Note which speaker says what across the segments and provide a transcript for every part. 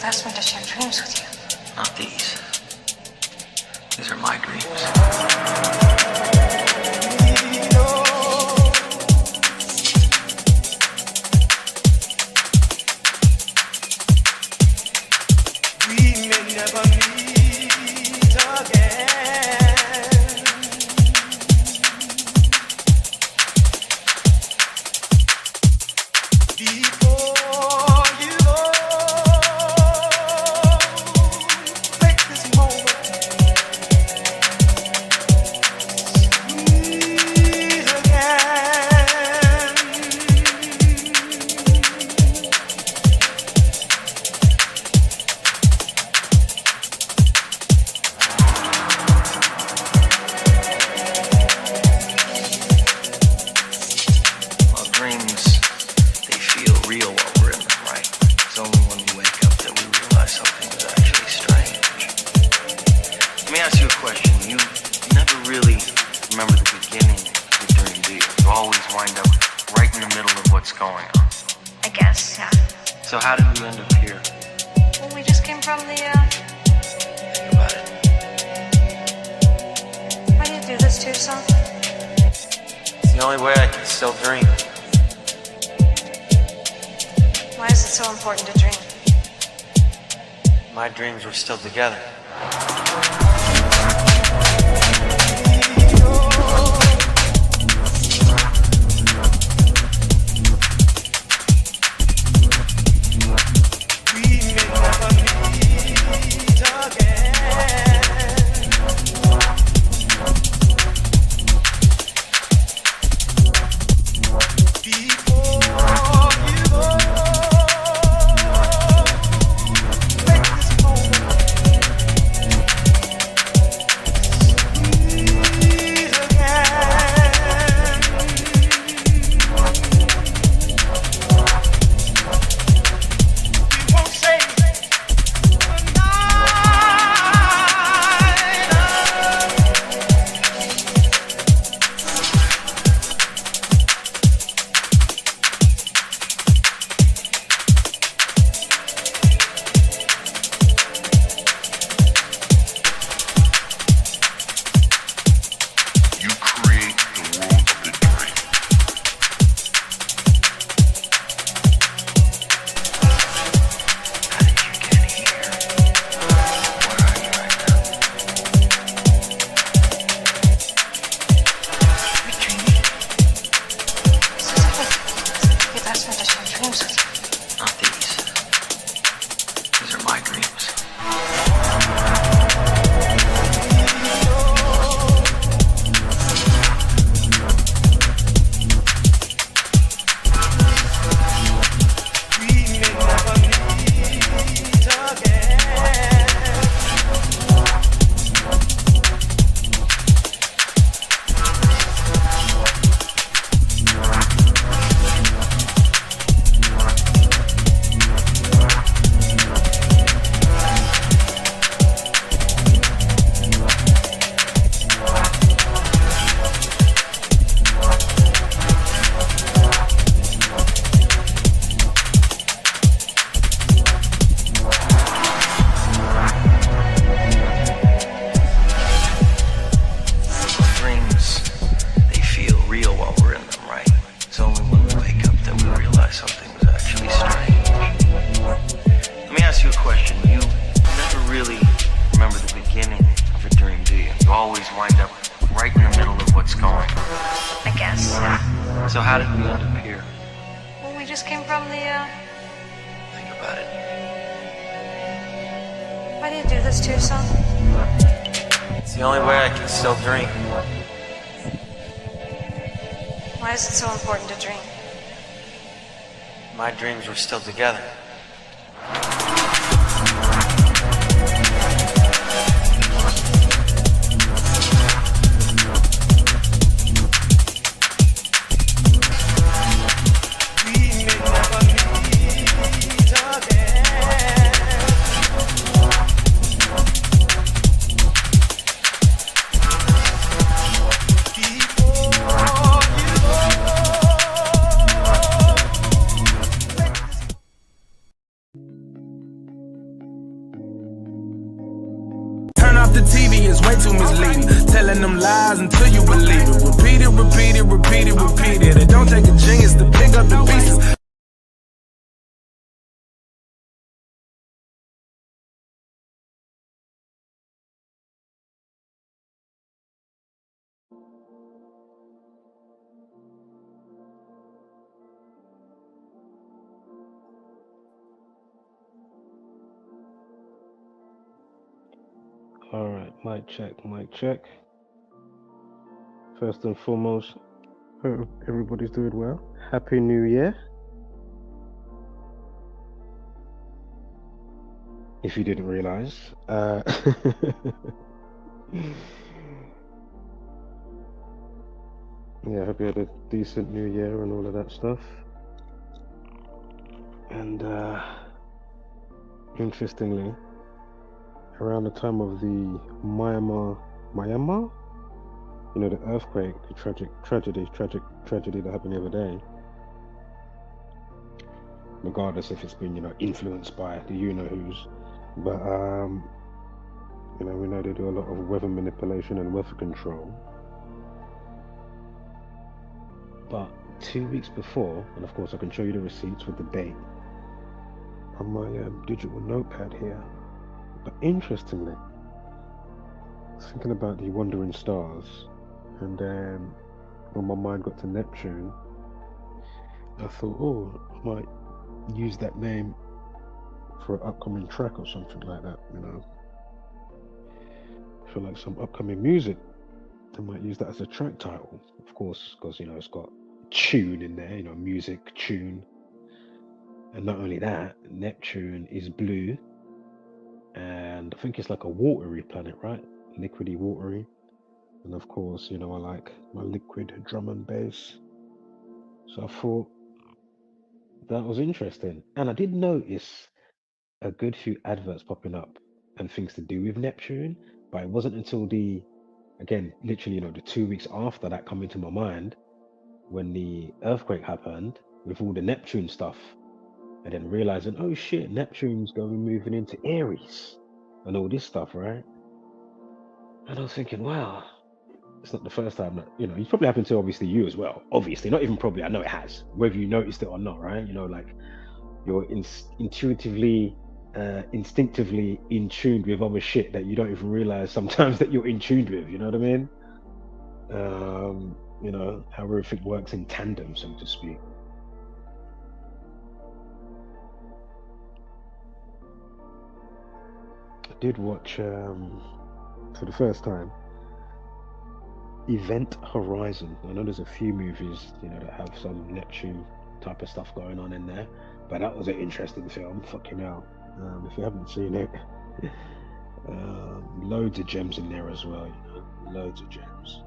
Speaker 1: You've asked me to share dreams with you.
Speaker 2: Not these. These are my dreams. So how did you end up here?
Speaker 1: Well, we just came from the,
Speaker 2: Think about it.
Speaker 1: Why do you do this to yourself?
Speaker 2: It's the only way I can still dream.
Speaker 1: Why is it so important to dream?
Speaker 2: My dreams were still together. So how did we end up here?
Speaker 1: Well, we just came from the,
Speaker 2: Think about it.
Speaker 1: Why do you do this to yourself?
Speaker 2: It's the only way I can still dream.
Speaker 1: Why is it so important to dream?
Speaker 2: My dreams were still together.
Speaker 3: off the TV is way too misleading. Telling them lies until you believe it. Repeat it, repeat it, repeat it, repeat it. It don't take a genius to pick up the pieces.
Speaker 4: Alright, mic check, mic check. First and foremost, hope everybody's doing well. Happy New Year. If you didn't realize. Yeah, hope you had a decent New Year and all of that stuff. And interestingly, around the time of the Myanmar, you know, the earthquake, the tragic tragedy that happened the other day, regardless if it's been, you know, influenced by the you-know-who's, but you know, we know they do a lot of weather manipulation and weather control. But 2 weeks before, and of course I can show you the receipts with the date on my digital notepad here, but interestingly, I was thinking about the wandering stars, and then when my mind got to Neptune, I thought, oh, I might use that name for an upcoming track or something like that, you know. For like some upcoming music, I might use that as a track title, of course, because, you know, it's got tune in there, you know, music, tune. And not only that, Neptune is blue, and I think it's like a watery planet, right? Liquidy, watery. And of course, you know, I like my liquid drum and bass. So I thought that was interesting. And I did notice a good few adverts popping up and things to do with Neptune, but it wasn't until again, literally, you know, the 2 weeks after that come into my mind when the earthquake happened with all the Neptune stuff, and then realizing, oh shit, Neptune's moving into Aries and all this stuff, right? And I was thinking, wow, it's not the first time that, you know, it's probably happened to obviously you as well. Obviously, not even probably, I know it has, whether you noticed it or not, right? You know, like you're intuitively, instinctively in tune with other shit that you don't even realize sometimes that you're in tune with, you know what I mean? You know, how everything works in tandem, so to speak. I did watch, for the first time, Event Horizon. I know there's a few movies, you know, that have some Neptune type of stuff going on in there, but that was an interesting film. Fucking hell. If you haven't seen it, loads of gems in there as well, you know, loads of gems.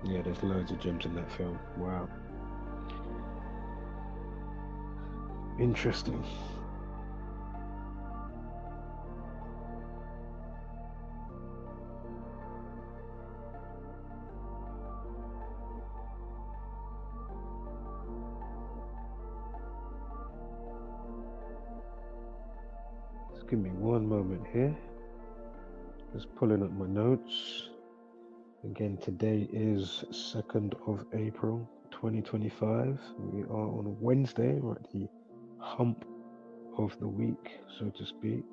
Speaker 4: Yeah, there's loads of gems in that film. Wow. Interesting. Just give me one moment here. Just pulling up my notes. Again, today is 2nd of April 2025. We are on Wednesday. We're at the hump of the week, so to speak.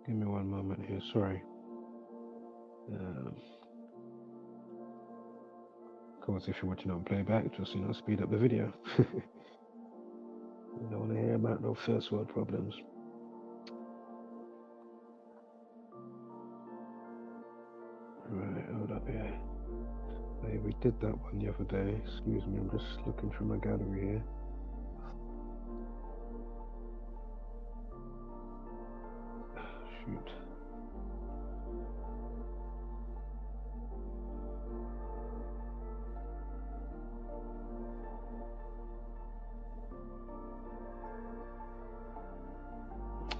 Speaker 4: Give me one moment here, sorry. Of course, if you're watching on playback, just, you know, speed up the video. You don't want to hear about no first world problems. Right, hold up here. Hey, we did that one the other day. Excuse me, I'm just looking through my gallery here. Shoot.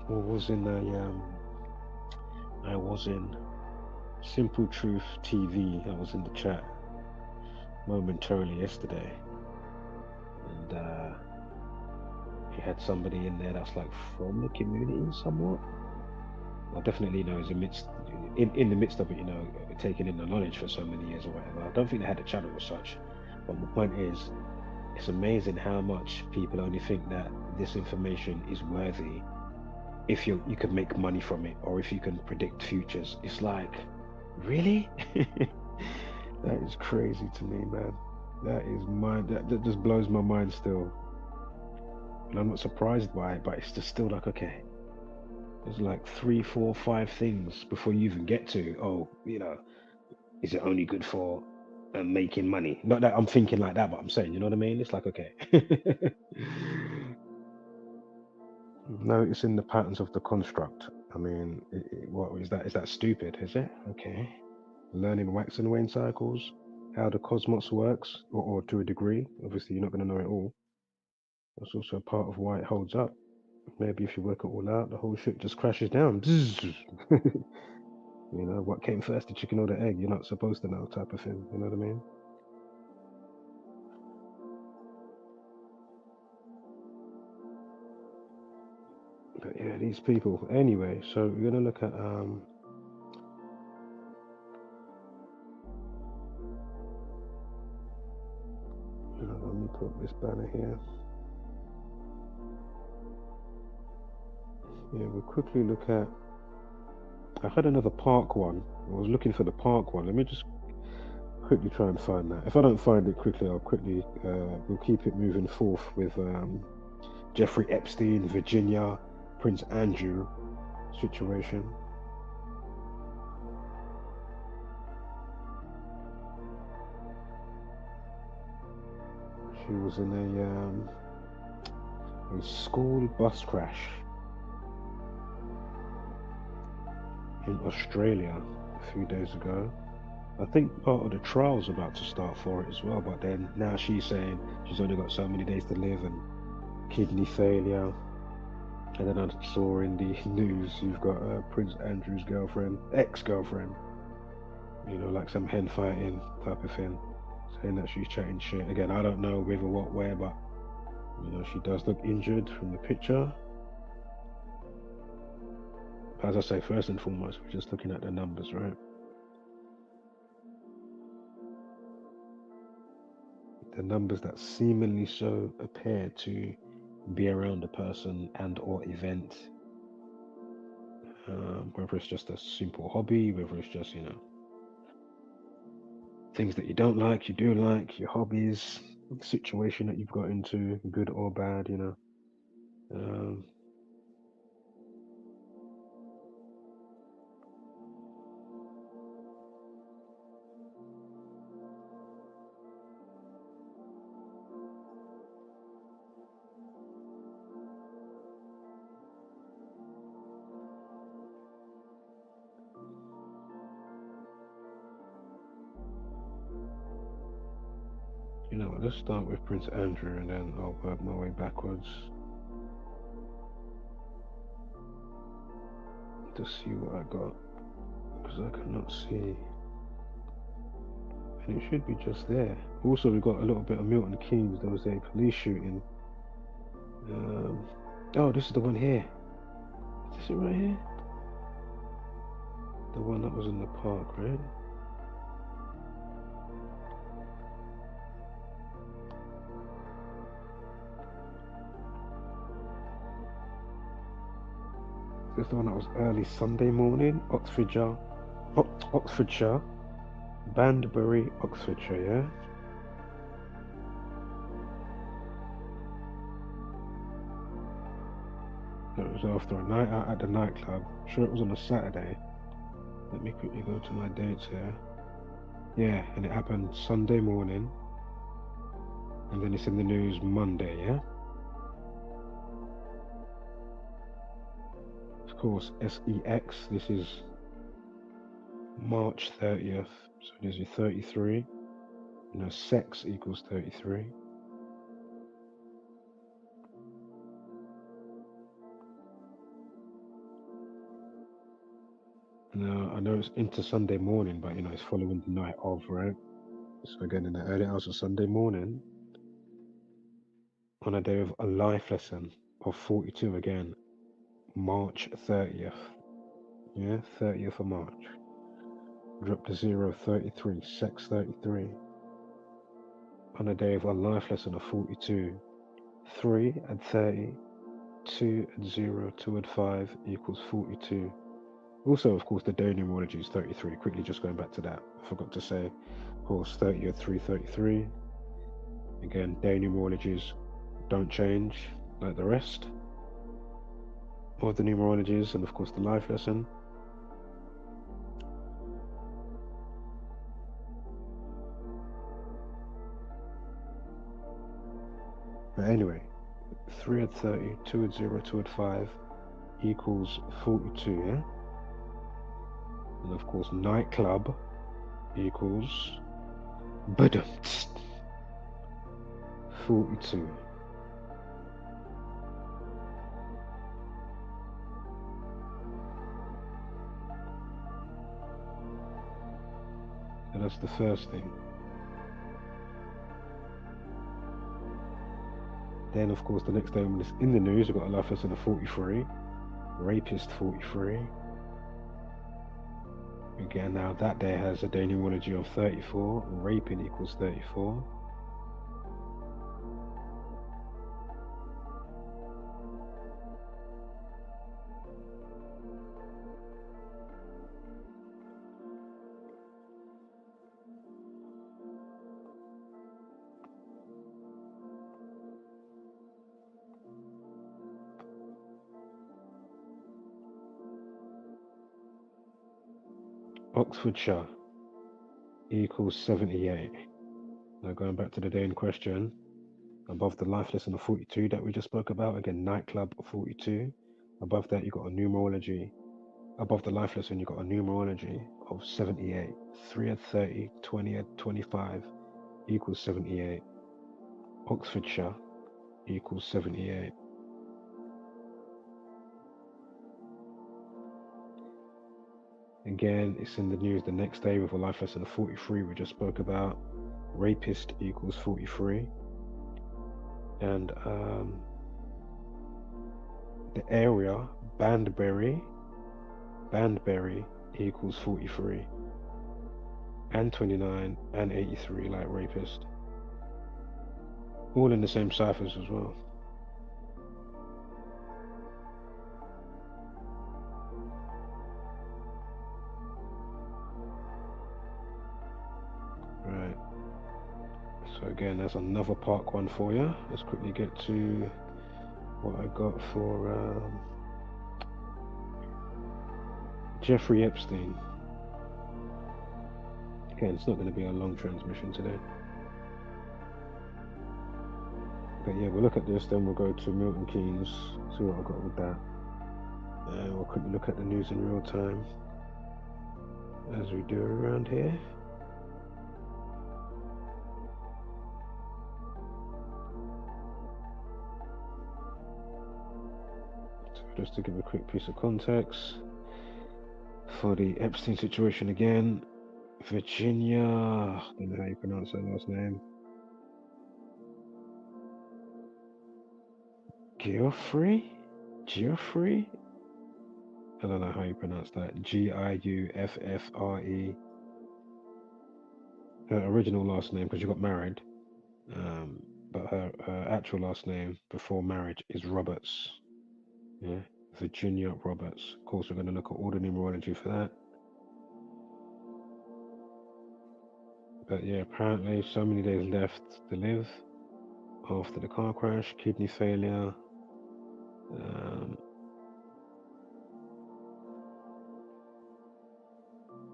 Speaker 4: Or was in I was in Simple Truth TV. I was in the chat momentarily yesterday, and he had somebody in there that's like from the community somewhat. Well, definitely, is in the midst of it, taking in the knowledge for so many years or whatever. I don't think they had a channel as such, but the point is, it's amazing how much people only think that this information is worthy if you could make money from it, or if you can predict futures. It's like, really? That is crazy to me, man. That just blows my mind still. And I'm not surprised by it, but it's just still like, okay, there's like 3, 4, 5 things before you even get to, is it only good for making money? Not that I'm thinking like that, but I'm saying, you know what I mean? It's like, okay. Noticing the patterns of the construct. I mean, what is that? Is that stupid? Is it? Okay. Learning Wax and Wane cycles, how the cosmos works, or to a degree. Obviously, you're not going to know it all. That's also a part of why it holds up. Maybe if you work it all out, the whole shit just crashes down. What came first, the chicken or the egg? You're not supposed to know, type of thing. You know what I mean? But yeah, these people. Anyway, so we're gonna look at let me put this banner here. Yeah, we'll quickly look at. I had another park one. I was looking for the park one. Let me just quickly try and find that. If I don't find it quickly, I'll quickly. We'll keep it moving forth with Jeffrey Epstein, Virginia, Prince Andrew situation. She was in a school bus crash in Australia a few days ago. I think part of the trial's about to start for it as well, but then now she's saying she's only got so many days to live and kidney failure. And then I saw in the news you've got Prince Andrew's girlfriend, ex-girlfriend, like some hen fighting type of thing, saying that she's chatting shit. Again, I don't know with or what, where, but she does look injured from the picture. As I say, first and foremost, we're just looking at the numbers, right? The numbers that seemingly so appear to be around a person and or event, whether it's just a simple hobby, whether it's just things that you don't like, you do like, your hobbies, the situation that you've got into, good or bad, Let's start with Prince Andrew and then I'll work my way backwards to see what I got, because I cannot see. And it should be just there. Also, we've got a little bit of Milton Keynes. There was a police shooting. Oh, this is the one here. Is this it right here? The one that was in the park, right? This is the one that was early Sunday morning, Oxfordshire, Banbury, Oxfordshire, yeah? It was after a night out at the nightclub. I'm sure it was on a Saturday. Let me quickly go to my dates here. Yeah, and it happened Sunday morning. And then it's in the news Monday, yeah? Of course, SEX, this is March 30th. So there's your 33. Sex equals 33. Now, I know it's into Sunday morning, but it's following the night of, right? So again, in the early hours of Sunday morning, on a day of a life lesson of 42 again, March 30th. Yeah, 30th of March. Drop to 033, sex 33. On a day of a life lesson of 42, 3 and 30, 2 and 0, 2 and 5 equals 42. Also, of course, the day numerology is 33. Quickly just going back to that. I forgot to say, of course, 30 or 333. Again, day numerologies don't change like the rest of the numerologies, and of course the life lesson. But anyway, 3 and 30, 2 and 0, 2 and 5 equals 42, yeah? And of course, nightclub equals badumts, 42. So that's the first thing. Then, of course, the next day when it's in the news, we've got a life lesson of 43, rapist 43. Again, now that day has a day numerology of 34, raping equals 34. Oxfordshire equals 78. Now going back to the day in question, above the life lesson of 42 that we just spoke about, again, nightclub 42. Above that, you got a numerology. Above the life lesson, you got a numerology of 78. 3 and 30, 20 and 25 equals 78. Oxfordshire equals 78. Again, it's in the news the next day with a life lesson of 43 we just spoke about. Rapist equals 43. And the area, Banbury equals 43. And 29 and 83 like rapist. All in the same ciphers as well. Right. So again, that's another part one for you. Let's quickly get to what I got for Jeffrey Epstein. Again, it's not going to be a long transmission today. But yeah, we'll look at this, then we'll go to Milton Keynes, see what I got with that. And we'll quickly look at the news in real time, as we do around here. So just to give a quick piece of context for the Epstein situation again, Virginia, I don't know how you pronounce her last name. Giuffre? I don't know how you pronounce that. Giuffre. Her original last name, because she got married, but her actual last name before marriage is Roberts. Yeah, Virginia Roberts. Of course, we're going to look at all the numerology for that. But yeah, apparently so many days left to live after the car crash, kidney failure.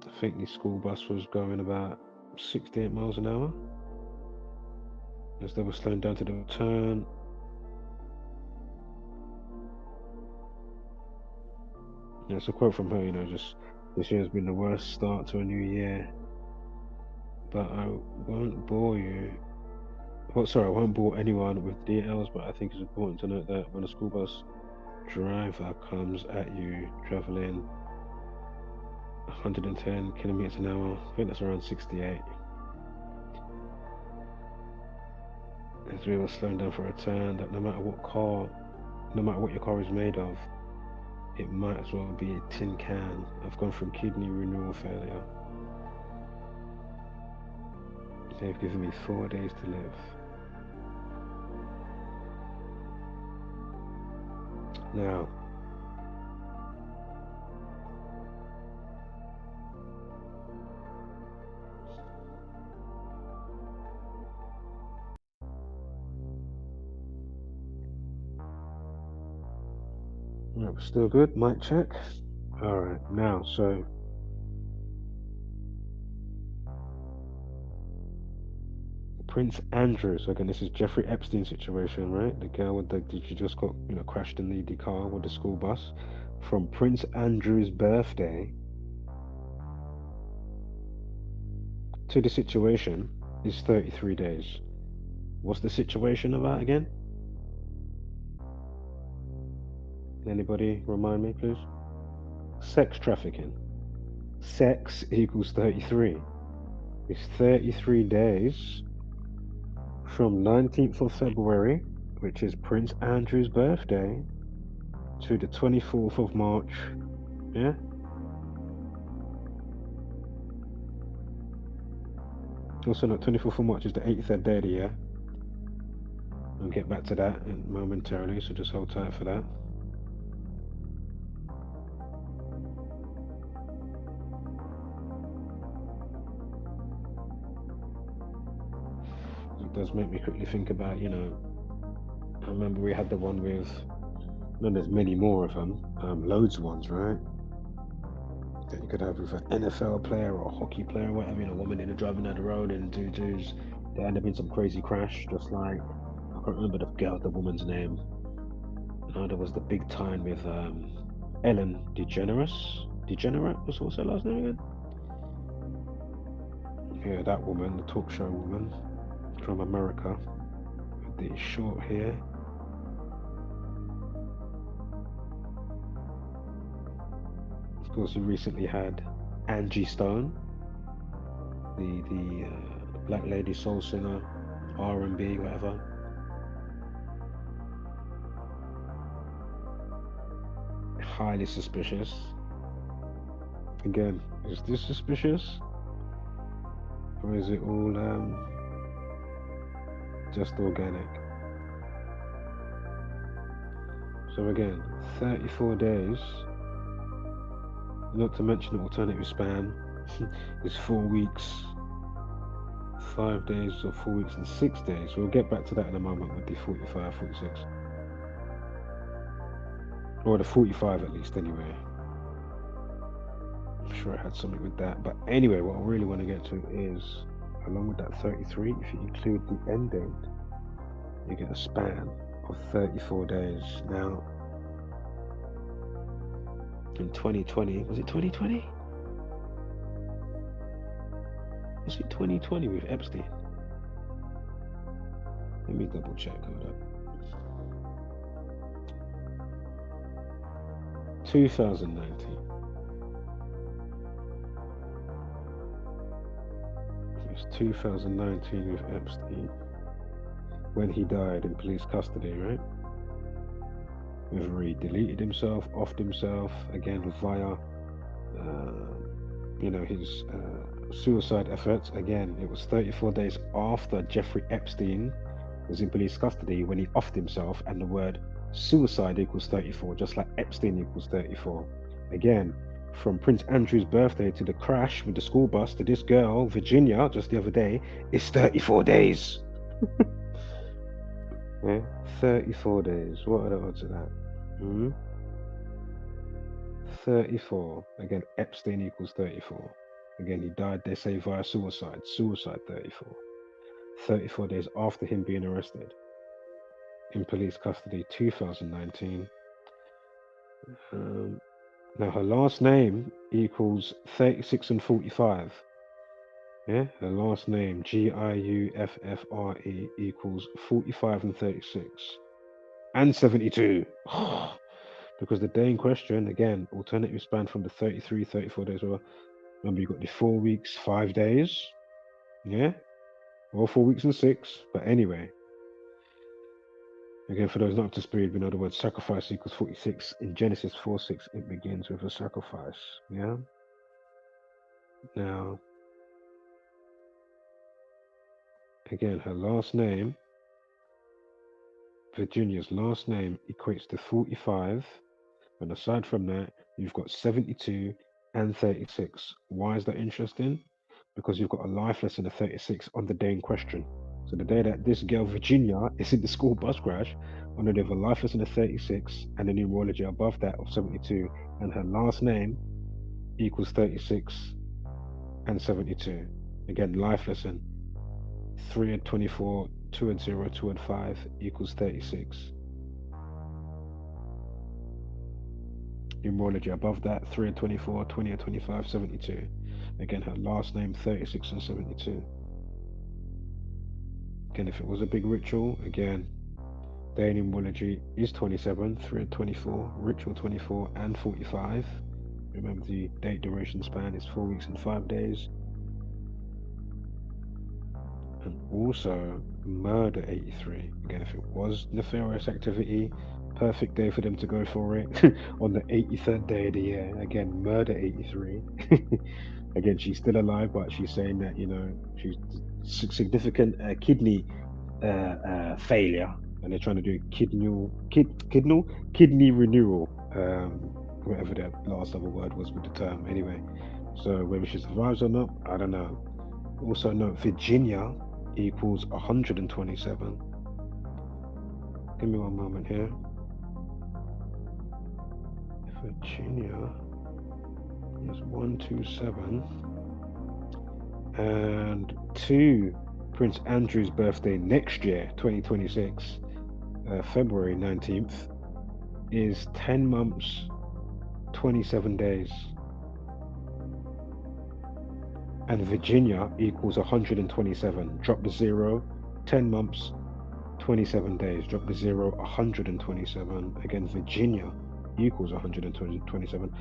Speaker 4: I think the school bus was going about 68 miles an hour as they were slowing down to the turn. Yeah, it's a quote from her, just this year has been the worst start to a new year. But I won't bore you. Well, sorry, I won't bore anyone with details, but I think it's important to note that when a school bus driver comes at you traveling 110 kilometers an hour. I think that's around 68. As we were slowing down for a turn, that no matter what your car is made of, it might as well be a tin can. I've gone from kidney renewal failure. They've given me 4 days to live. Now, right, we're still good. Mic check. All right, now, so Prince Andrew. So again, this is Jeffrey Epstein situation, right? The girl with she just got crashed in the car with the school bus. From Prince Andrew's birthday to the situation is 33 days. What's the situation about again? Anybody remind me, please? Sex trafficking. Sex equals 33. It's 33 days from 19th of February, which is Prince Andrew's birthday, to the 24th of March. Yeah? Also, not 24th of March is the 83rd day of the year. I'll get back to that momentarily, so just hold tight for that. It does make me quickly think about, I remember we had the one with, there's many more of them, loads of ones, right? That you could have with an NFL player or a hockey player or whatever, a woman driving down the road and dudes, they end up in some crazy crash, just like, I can't remember the woman's name. There was the big time with Ellen DeGeneres. What's her last name again? Yeah, that woman, the talk show woman from America, with the short hair. Of course, we recently had Angie Stone, the black lady soul singer, R&B, whatever. Highly suspicious. Again, is this suspicious? Or is it all just organic? So again, 34 days, not to mention the alternative span, is 4 weeks, 5 days or 4 weeks and 6 days. We'll get back to that in a moment with the 45, 46. Or the 45 at least anyway. I'm sure I had something with that. But anyway, what I really want to get to is, along with that 33, if you include the end date, you get a span of 34 days. Now, in 2020, was it 2020? Was it 2020 with Epstein? Let me double check. Hold up. 2019. It was 2019 with Epstein when he died in police custody, right? Whether he deleted himself, offed himself, again via, his suicide efforts. Again, it was 34 days after Jeffrey Epstein was in police custody when he offed himself, and the word suicide equals 34, just like Epstein equals 34. Again, from Prince Andrew's birthday to the crash with the school bus to this girl, Virginia, just the other day, is 34 days. Yeah, 34 days. What are the odds of that? 34. Again, Epstein equals 34. Again, he died, they say, via suicide. Suicide 34. 34 days after him being arrested in police custody, 2019. Now her last name equals 36 and 45. Yeah, her last name, Giuffre, equals 45 and 36. And 72. because the day in question, again, alternative span from the 33, 34 days. Well, remember, you got the 4 weeks, 5 days. Yeah, or 4 weeks and 6. But anyway, again, for those not up to speed, we know the word sacrifice equals 46. In Genesis 4:6, it begins with a sacrifice. Yeah. Now, again, her last name, Virginia's last name, equates to 45. And aside from that, you've got 72 and 36. Why is that interesting? Because you've got a life lesson of 36 on the day in question. So the day that this girl, Virginia, is in the school bus crash, on the day of a life lesson of 36 and a numerology above that of 72, and her last name equals 36 and 72. Again, life lesson 3 and 24, 2 and 0, 2 and 5 equals 36. Numerology above that 3 and 24, 20 and 25, 72. Again, her last name 36 and 72. Again, if it was a big ritual, again, day numerology is 27, 3 and 24, ritual 24 and 45. Remember, the date duration span is 4 weeks and 5 days. And also murder 83. Again, if it was nefarious activity, perfect day for them to go for it on the 83rd day of the year. Again, murder 83. Again, she's still alive, but she's saying that, you know, she's significant kidney failure, and they're trying to do kidney renewal, whatever that last other word was with the term. Anyway, so whether she survives or not, I don't know. Also note Virginia equals 127. Give me one moment here. Virginia is 127, and to Prince Andrew's birthday next year, 2026, February 19th, is 10 months, 27 days. And Virginia equals 127. Drop the 0, 10 months, 27 days. Drop the 0, 127. Again, Virginia equals 127.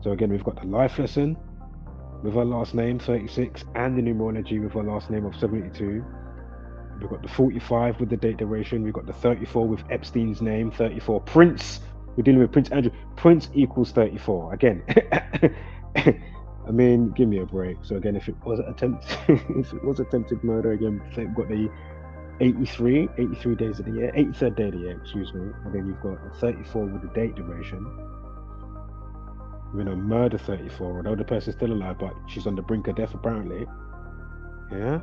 Speaker 4: So again, we've got the life lesson with our last name 36, and the numerology with our last name of 72. We've got the 45 with the date duration. We've got the 34 with Epstein's name 34. Prince, we're dealing with Prince Andrew. Prince equals 34. Again, I mean, give me a break. So again, if it was attempted murder, again, we've got the 83 days of the year, 83rd day of the year, excuse me, and then you've got 34 with the date duration. You know, murder 34, although the person's still alive, but she's on the brink of death apparently. Yeah.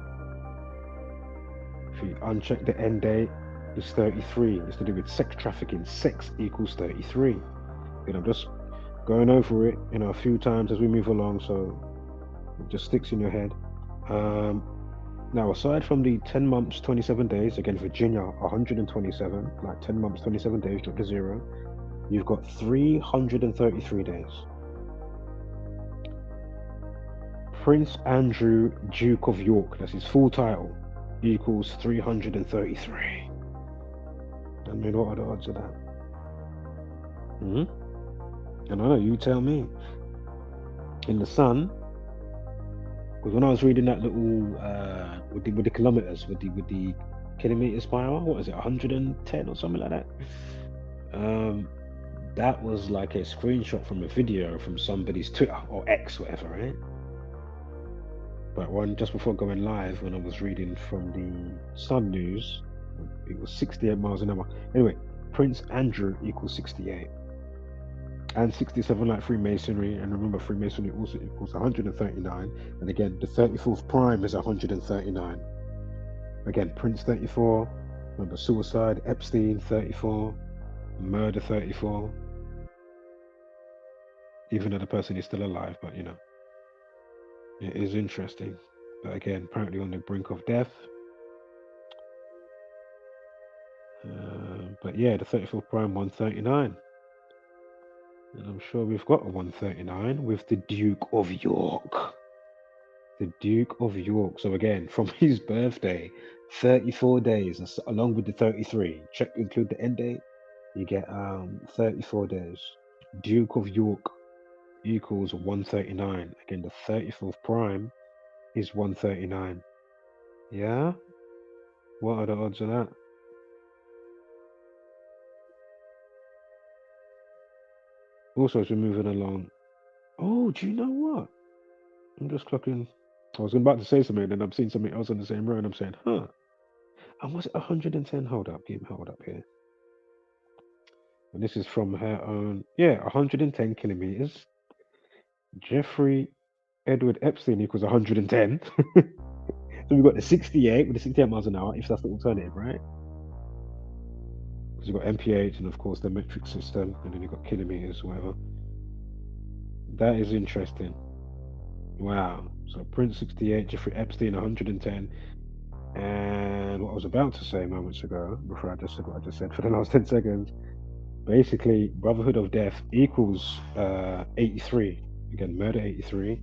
Speaker 4: If you uncheck the end date, it's 33. It's to do with sex trafficking. Sex equals 33. You know, just going over it, you know, a few times as we move along, so it just sticks in your head. Now, aside from the 10 months, 27 days, again, Virginia, 127, like 10 months, 27 days, drop to 0. You've got 333 days. Prince Andrew, Duke of York, that's his full title, equals 333. I mean, what are the odds of that? I don't know, you tell me. In the Sun, because when I was reading that little with the kilometers, with the kilometers per hour, what is it, 110 or something like that? That was like a screenshot from a video from somebody's Twitter or X, whatever, right? But just before going live, when I was reading from the Sun News, it was 68 miles an hour. Anyway, Prince Andrew equals 68. And 67 like Freemasonry, and remember Freemasonry also equals 139, and again the 34th prime is 139. Again, Prince 34, remember suicide, Epstein 34, murder 34, even though the person is still alive, but you know, it is interesting. But again, apparently on the brink of death. But yeah, the 34th prime 139. And I'm sure we've got a 139 with the Duke of York. The Duke of York. So again, from his birthday, 34 days, along with the 33. Check, include the end date. you get 34 days. Duke of York equals 139. Again, the 34th prime is 139. Yeah? What are the odds of that? Also, as we're moving along, oh, do you know what? I'm just clocking. I was about to say something, and then I'm seeing something else on the same row, and I'm saying, huh? And was it 110? Hold up here. And this is from her own, 110 kilometers. Jeffrey Edward Epstein equals 110. So we've got the 68 with the 68 miles an hour, if that's the alternative, right? Because you've got MPH and, of course, the metric system, and then you've got kilometers, whatever. That is interesting. Wow. So Prince 68, Jeffrey Epstein 110. And what I was about to say moments ago, before I just said what I just said for the last 10 seconds, basically, Brotherhood of Death equals 83. Again, murder 83.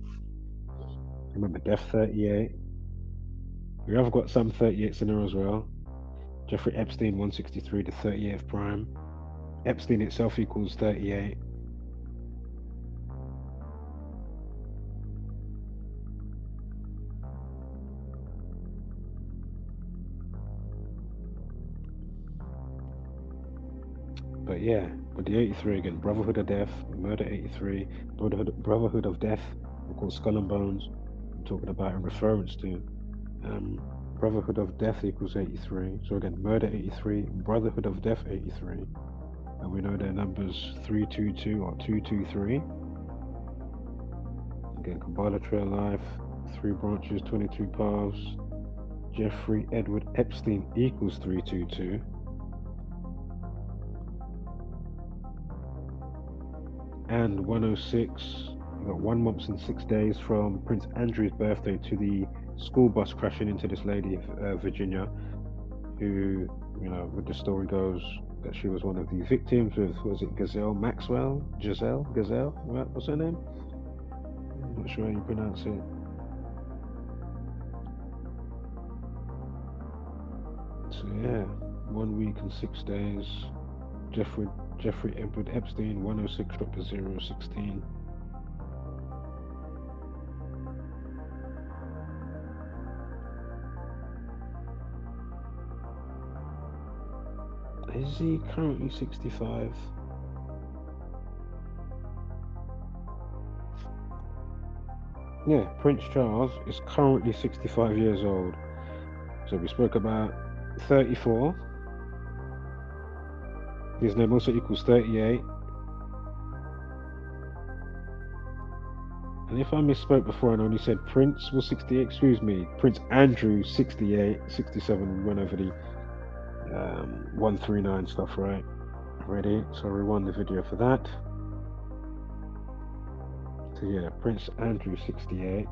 Speaker 4: Remember, death 38. We have got some 38s in there as well. Jeffrey Epstein 163 to 38th prime. Epstein itself equals 38. But yeah, with the 83 again, Brotherhood of Death, murder 83, Brotherhood of Death, of course, Skull and Bones, I'm talking about in reference to. Brotherhood of Death equals 83. So again, murder 83, Brotherhood of Death 83. And we know their numbers 322 or 223. Again, Kabbalah Trail Life, 3 branches, 22 paths. Jeffrey Edward Epstein equals 322. And 106, you got 1 month and 6 days from Prince Andrew's birthday to the school bus crashing into this lady, Virginia, who, what the story goes, that she was one of the victims of, was it Giselle? What's her name? I'm not sure how you pronounce it. So yeah, 1 week and 6 days. Jeffrey Edward Epstein, 106 dropped to 016. Is he currently 65? Yeah, Prince Charles is currently 65 years old. So we spoke about 34. His name also equals 38. And if I misspoke before and only said Prince was 68, excuse me, Prince Andrew 68, 67, went over the 139 stuff, right? Ready? So rewind the video for that. So yeah, Prince Andrew 68.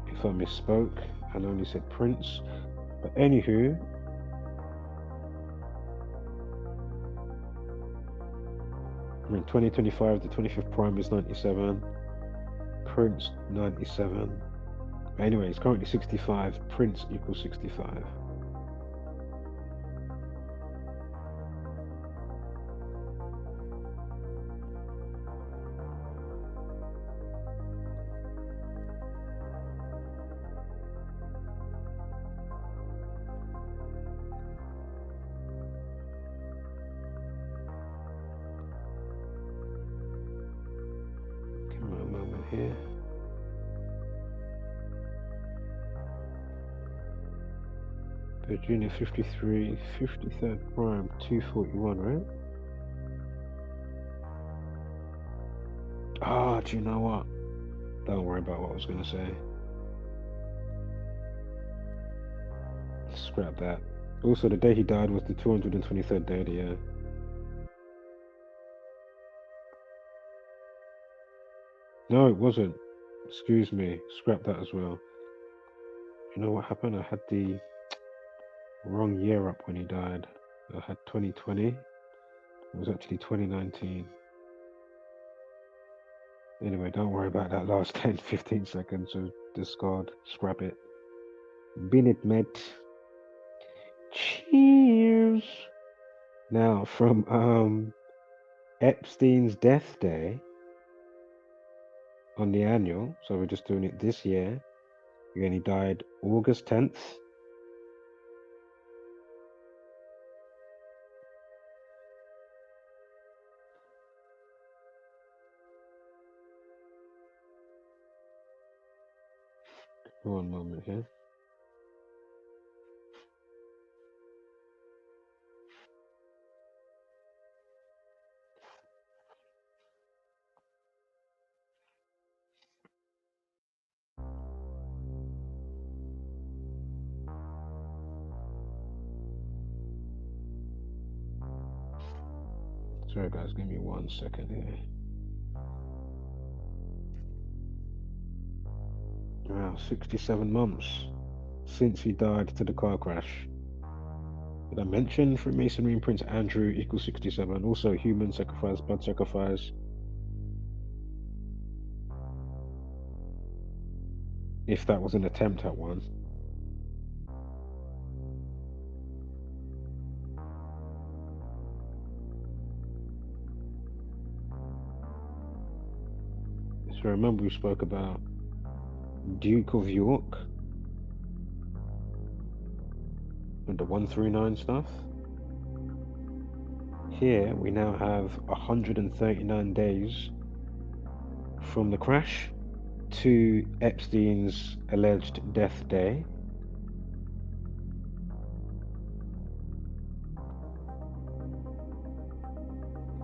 Speaker 4: If I misspoke and only said Prince. But anywho, I mean 2025, the 25th prime is 97. Prince 97. Anyway, he's currently 65. Prince equals 65. Give me a moment here. Virginia 53, 53rd prime, 241, right? Ah, do you know what? Don't worry about what I was going to say. Scrap that. Also, the day he died was the 223rd day of the year. No, it wasn't. Excuse me. Scrap that as well. You know what happened? I had the wrong year up when he died. I had 2020. It was actually 2019. Anyway, don't worry about that last 10, 15 seconds of discard. Scrap it. Bin it, mate. Cheers. Now, from Epstein's death day on the annual, so we're just doing it this year. Again, he died August 10th. One moment here. Sorry, guys, give me 1 second here. Wow, 67 months since he died to the car crash. Did I mention Freemasonry and Prince Andrew equals 67? Also, human sacrifice, blood sacrifice. If that was an attempt at one. So remember we spoke about Duke of York and the 139 stuff. Here we now have 139 days from the crash to Epstein's alleged death day.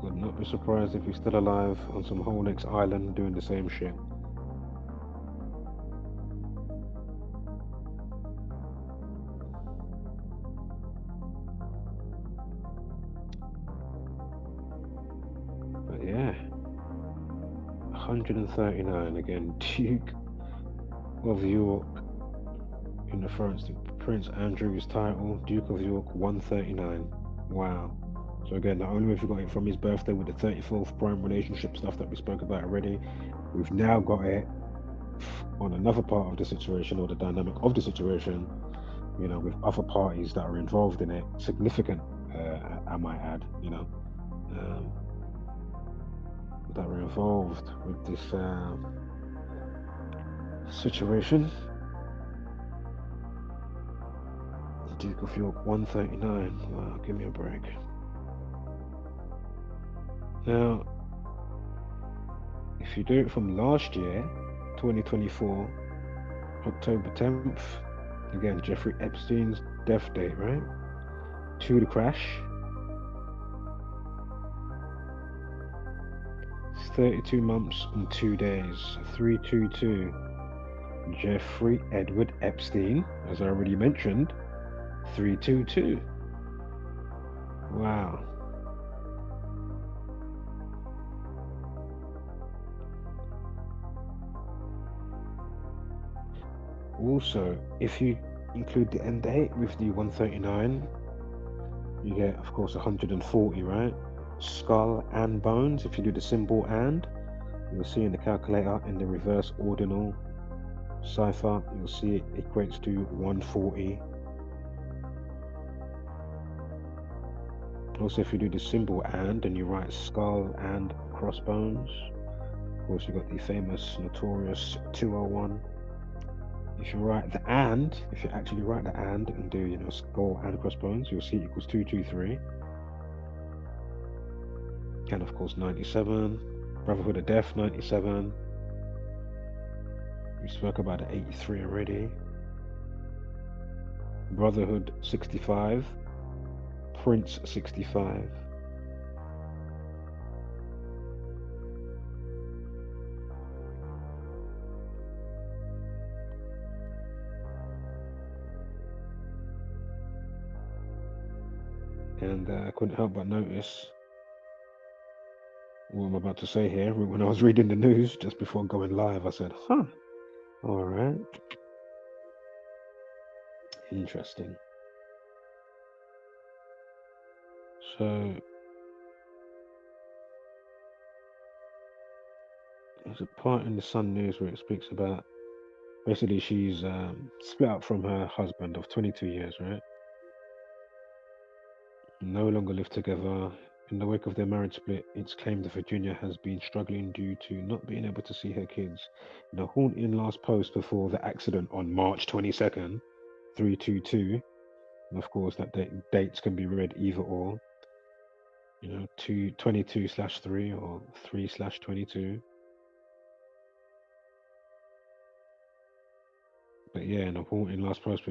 Speaker 4: Would not be surprised if he's still alive on some whole next island doing the same shit. But yeah, 139 again. Duke of York in reference to Prince Andrew's title, Duke of York 139. Wow. So again, not only have we got it from his birthday with the 34th prime relationship stuff that we spoke about already, we've now got it on another part of the situation, or the dynamic of the situation, you know, with other parties that are involved in it, significant, I might add, you know, that are involved with this situation. Duke of York 139. Wow, give me a break. Now, if you do it from last year, 2024, October 10th, again, Jeffrey Epstein's death date, right? To the crash. It's 32 months and 2 days. 322. Jeffrey Edward Epstein, as I already mentioned, 322. Wow. Also, if you include the end date with the 139, you get, of course, 140, right? Skull and bones. If you do the symbol and, you'll see in the calculator in the reverse ordinal cipher, you'll see it equates to 140. Also, if you do the symbol and you write skull and crossbones, of course, you've got the famous, notorious 201. If you write the and, if you actually write the and do, you know, skull and crossbones, you'll see it equals 223. And of course, 97. Brotherhood of Death, 97. We spoke about the 83 already. Brotherhood, 65. Prince, 65. And I couldn't help but notice what I'm about to say here. When I was reading the news just before going live, I said, huh, all right. Interesting. So, there's a part in the Sun News where it speaks about, basically she's split up from her husband of 22 years, right? no longer live together. In the wake of their marriage split, it's claimed that Virginia has been struggling due to not being able to see her kids. In a haunting last post before the accident on March 22nd, 322, and of course that dates can be read either or, 22/3 or 3/22. But yeah, in a haunting last post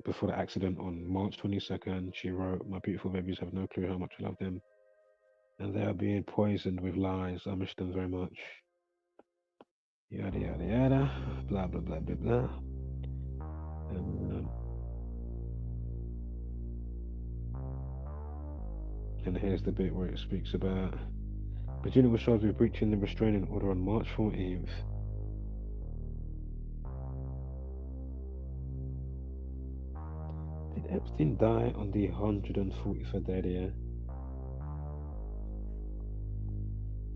Speaker 4: before the accident on March 22nd, she wrote, "My beautiful babies have no clue how much I love them, and they are being poisoned with lies. I miss them very much. Yada, yada, yada. Blah, blah, blah, blah, blah." And here's the bit where it speaks about Virginia was charged with breaching the restraining order on March 14th. Did Epstein die on the 143rd day of the year?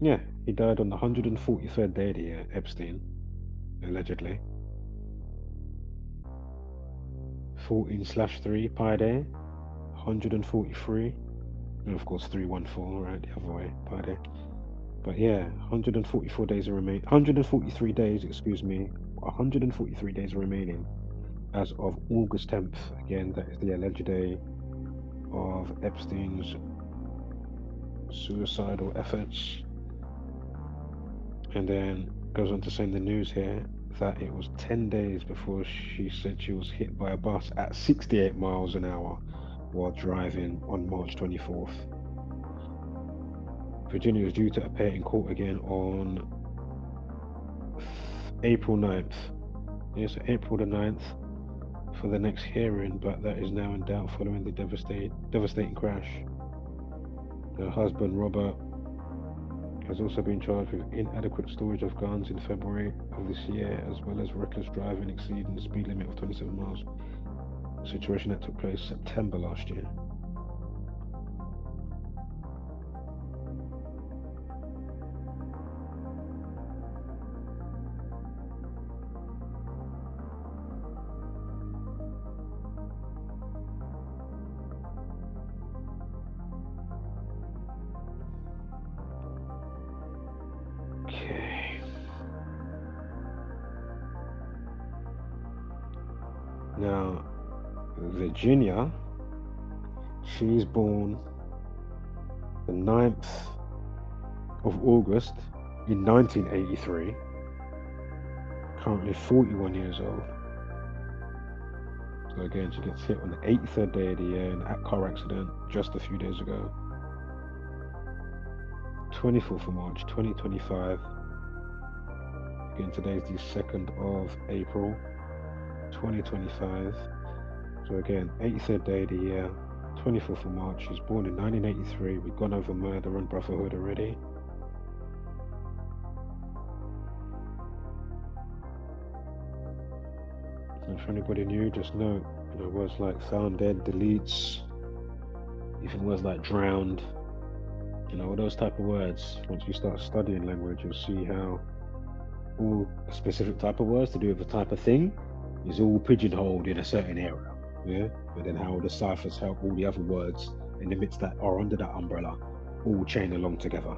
Speaker 4: Yeah, he died on the 143rd day of the year, Epstein, allegedly. 14/3 Pi Day, 143, and of course 314, right, the other way, Pi Day. But yeah, 144 days remain. 143 days, excuse me, 143 days remaining as of August 10th. Again, that is the alleged day of Epstein's suicidal efforts. And then goes on to say in the news here that it was 10 days before she said she was hit by a bus at 68 miles an hour while driving on March 24th. Virginia is due to appear in court again on April 9th. Yes, April the 9th for the next hearing, but that is now in doubt following the devastating crash. Her husband, Robert, has also been charged with inadequate storage of guns in February of this year, as well as reckless driving exceeding the speed limit of 27 miles, a situation that took place September last year. Okay. Now, Virginia, she's born the 9th of August in 1983, currently 41 years old. So again, she gets hit on the 83rd day of the year in a car accident just a few days ago. 24th of March 2025. Again, today is the 2nd of April 2025. So again, 83rd day of the year, 24th of March. She's born in 1983. We've gone over murder and brotherhood already. And for anybody new, just note, words like found dead, deletes, even words like drowned, all those type of words. Once you start studying language, you'll see how all specific type of words to do with a type of thing is all pigeonholed in a certain area. Yeah, but then how the ciphers help all the other words in the midst that are under that umbrella all chain along together.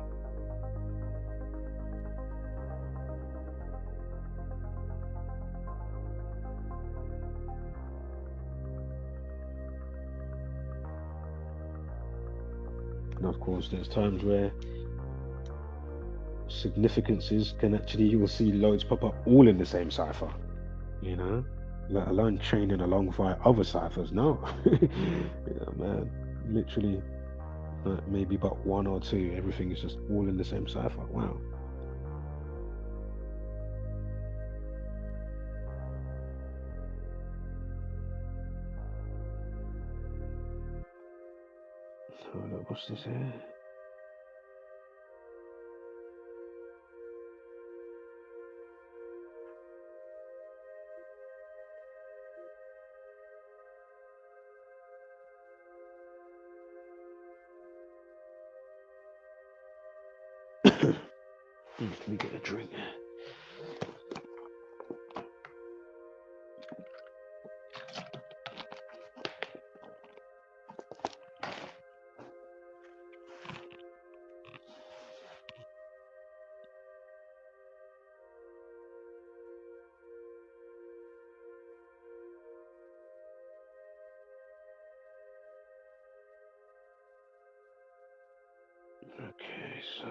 Speaker 4: And of course, there's times where significances can actually, you will see loads pop up all in the same cipher, let alone chaining along via other ciphers. No, man, literally, maybe but one or two. Everything is just all in the same cipher. Wow. Hold up, what's this here? Let me get a drink. Okay, so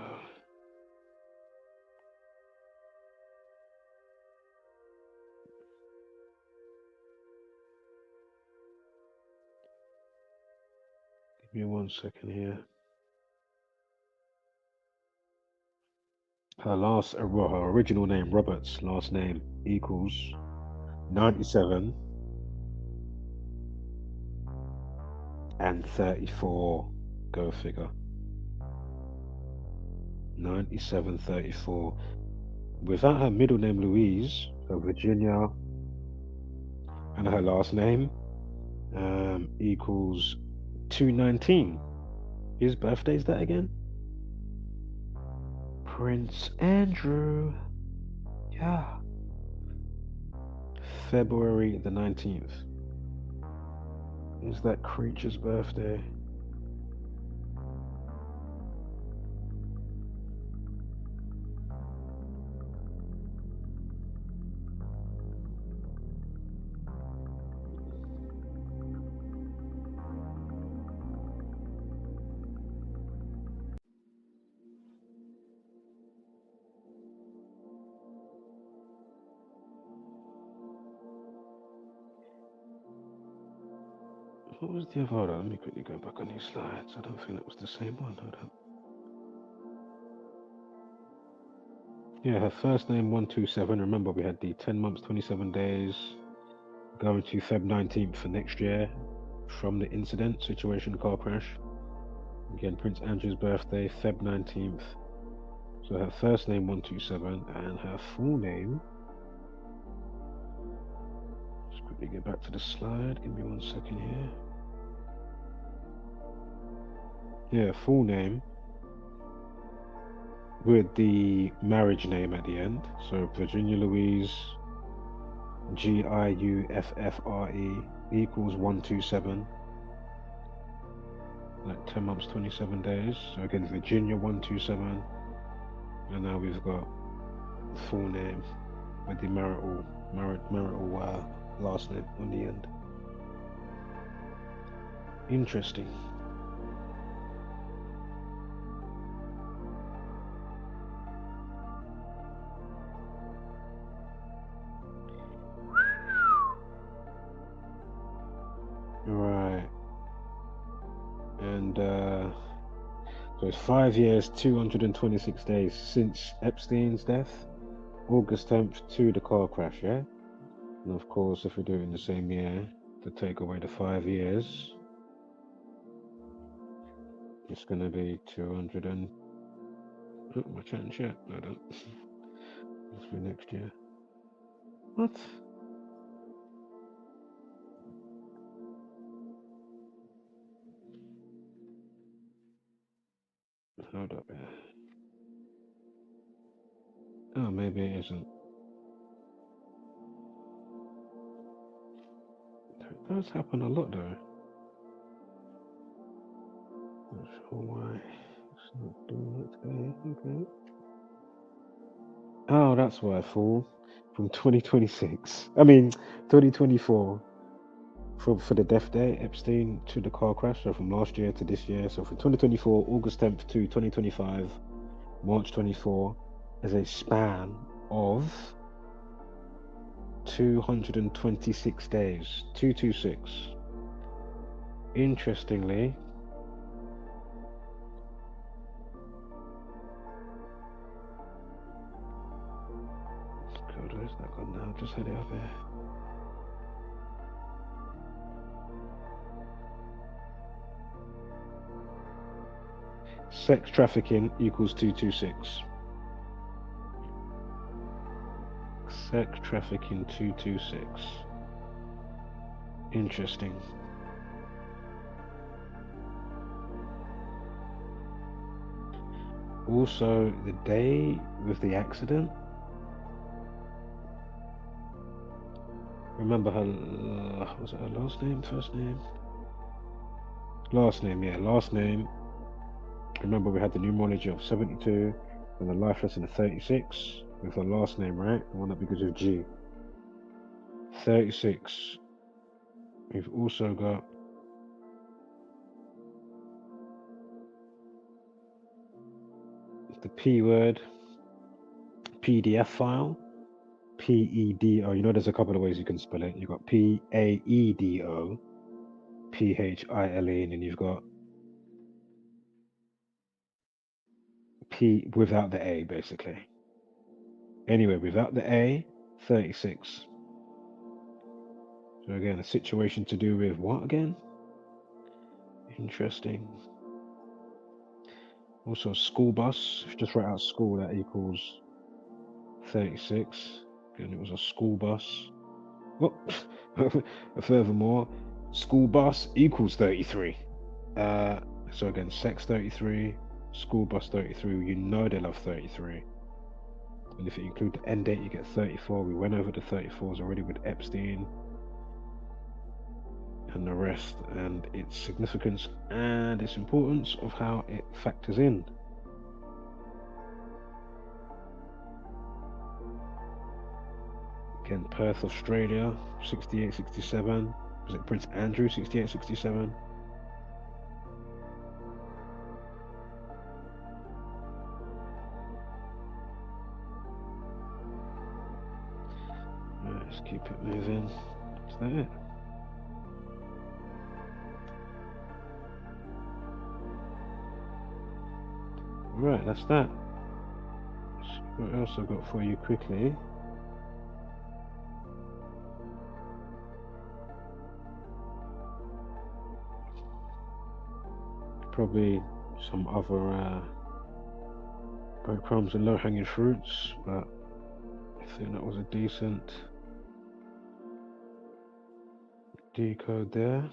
Speaker 4: give me 1 second here. Her her original name, Roberts, last name equals 97 and 34. Go figure. 9734. Without her middle name Louise, so Virginia, and her last name equals 219. Whose birthday is that again? Prince Andrew. Yeah. February the 19th. Is that creature's birthday? What was the other? Hold on, let me quickly go back on these slides. I don't think that was the same one. Hold on. Yeah, her first name 127. Remember, we had the 10 months, 27 days going to Feb 19th for next year from the incident, situation, car crash. Again, Prince Andrew's birthday, Feb 19th. So her first name 127 and her full name. Just quickly get back to the slide. Give me 1 second here. Yeah, full name with the marriage name at the end. So Virginia Louise Giuffre equals 127. Like 10 months, 27 days. So again, Virginia 127. And now we've got full name with the marital last name on the end. Interesting. Right. And so it's 5 years, 226 days since Epstein's death, August 10th to the car crash, yeah? And of course, if we do it in the same year, to take away the 5 years, it's going to be 200 and... Oh, my chatting shit. No, don't. It's for next year. What? Hold up. Oh, maybe it isn't. It does happen a lot, though. Not sure why it's not doing it today. Okay. Oh, that's why, fool. From 2026. I mean, 2024. For the death day, Epstein to the car crash. So from last year to this year. So from 2024, August 10th to 2025, March 24, is a span of 226 days. 226. Interestingly, God, where's that gone now? Just had it up here. Sex trafficking equals 226. Sex trafficking 226. Interesting. Also, the day with the accident. Remember her, was it her last name, first name? Last name, yeah, last name. Remember we had the numerology of 72 and the life lesson of 36 with her last name, right? The one that begins with G. 36. We've also got the P word, PDF file, PEDO. You know, there's a couple of ways you can spell it. You've got PAEDO, PHILE, and then you've got P without the A, basically. Anyway, without the A, 36. So again, a situation to do with what again? Interesting. Also, school bus. If you just write out school, that equals 36. Again, it was a school bus. Oh, furthermore, school bus equals 33. So again, sex 33, school bus 33. You know they love 33. And if you include the end date, you get 34. We went over the 34s already with Epstein and the rest, and its significance and its importance of how it factors in. Again, Perth, Australia, 68, 67. Was it Prince Andrew, 68, 67? Let's keep it moving. Is that it? Right, that's that. What else I've got for you quickly? Probably some other breadcrumbs and low-hanging fruits, but I think that was a decent decode there.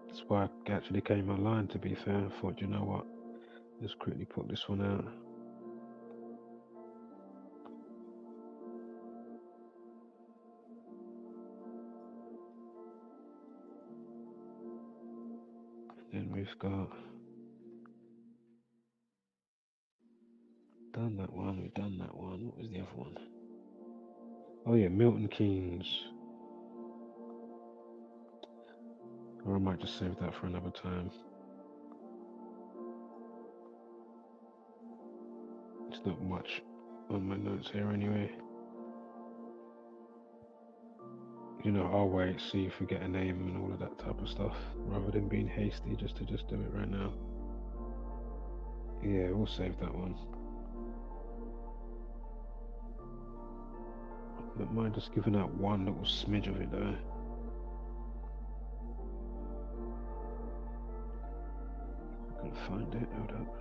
Speaker 4: That's why I actually came online, to be fair. I thought, you know what, let's quickly put this one out. Then we've got done that one, we've done that one. What was the other one? Oh yeah, Milton Keynes. Or I might just save that for another time. It's not much on my notes here anyway. You know, I'll wait, see if we get a name and all of that type of stuff, rather than being hasty just to do it right now. Yeah, we'll save that one. I don't mind just giving out one little smidge of it though. I can find it, hold up.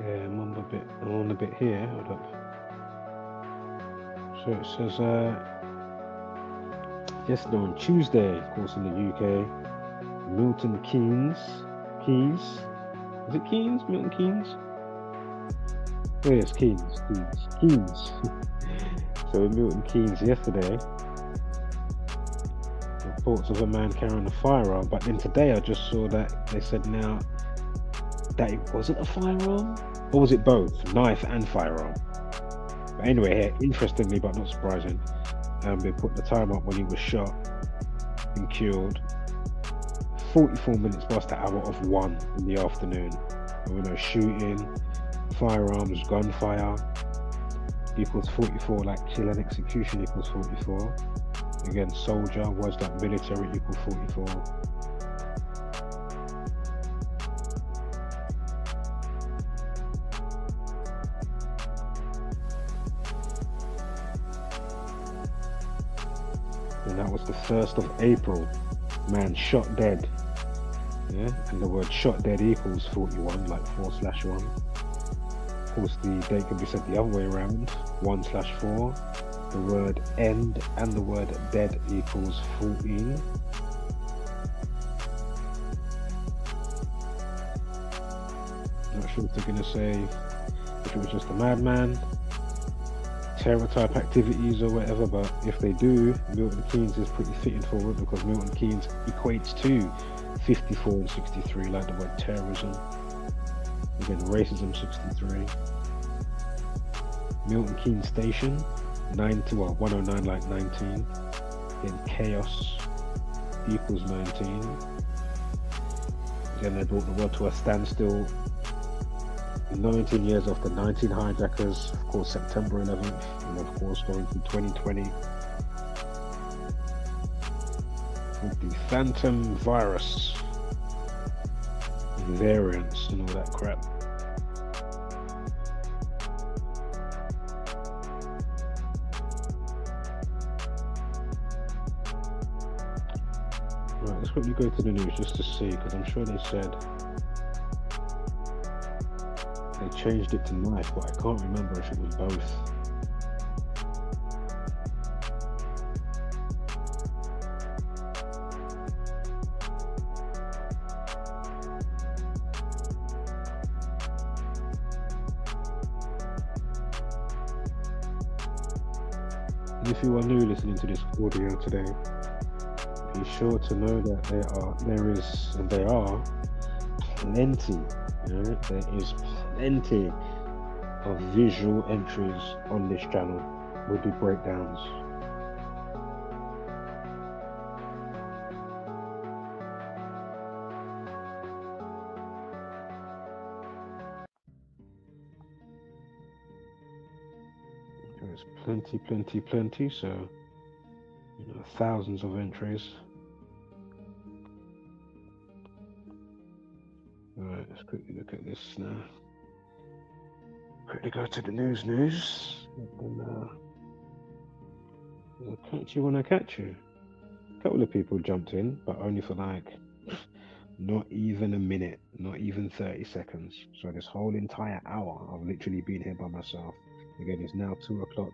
Speaker 4: Okay, I'm on a bit here, hold up. So it says, yesterday on Tuesday, of course in the UK, Milton Keynes, is it Keynes? Milton Keynes? Oh yes, Keynes. So in Milton Keynes yesterday, reports of a man carrying a firearm, but then today I just saw that they said now that it wasn't a firearm, or was it both, knife and firearm? But anyway, here, interestingly but not surprising, they put the time up when he was shot and killed 44 minutes past the hour of 1 in the afternoon. There were no shooting, firearms, gunfire equals 44, like kill and execution equals 44. Again, soldier, words like military equal 44. And that was the 1st of April. Man shot dead. Yeah, and the word shot dead equals 41, like 4/1. Of course, the date can be said the other way around, 1/4. The word end and the word dead equals 14. sure if they're going to say if it was just a madman, terror type activities or whatever, but if they do, Milton Keynes is pretty fitting for it because Milton Keynes equates to 54 and 63, like the word terrorism. Again, racism 63. Milton Keynes Station 109 like 19. Then chaos equals 19. Again, they brought the world to a standstill 19 years after 19 hijackers, of course September 11th, and of course going through 2020 with the phantom virus variants and all that crap. Right, let's quickly go to the news just to see, because I'm sure they said they changed it to knife, but I can't remember if it was both. And if you are new listening to this audio today, be sure to know that there are plenty, there is plenty of visual entries on this channel with the breakdowns. There's plenty, so thousands of entries. Alright, let's quickly look at this now. Quickly go to the news. And, I'll catch you when I catch you. A couple of people jumped in, but only for like not even a minute, not even 30 seconds. So this whole entire hour, I've literally been here by myself. Again, it's now 2 o'clock,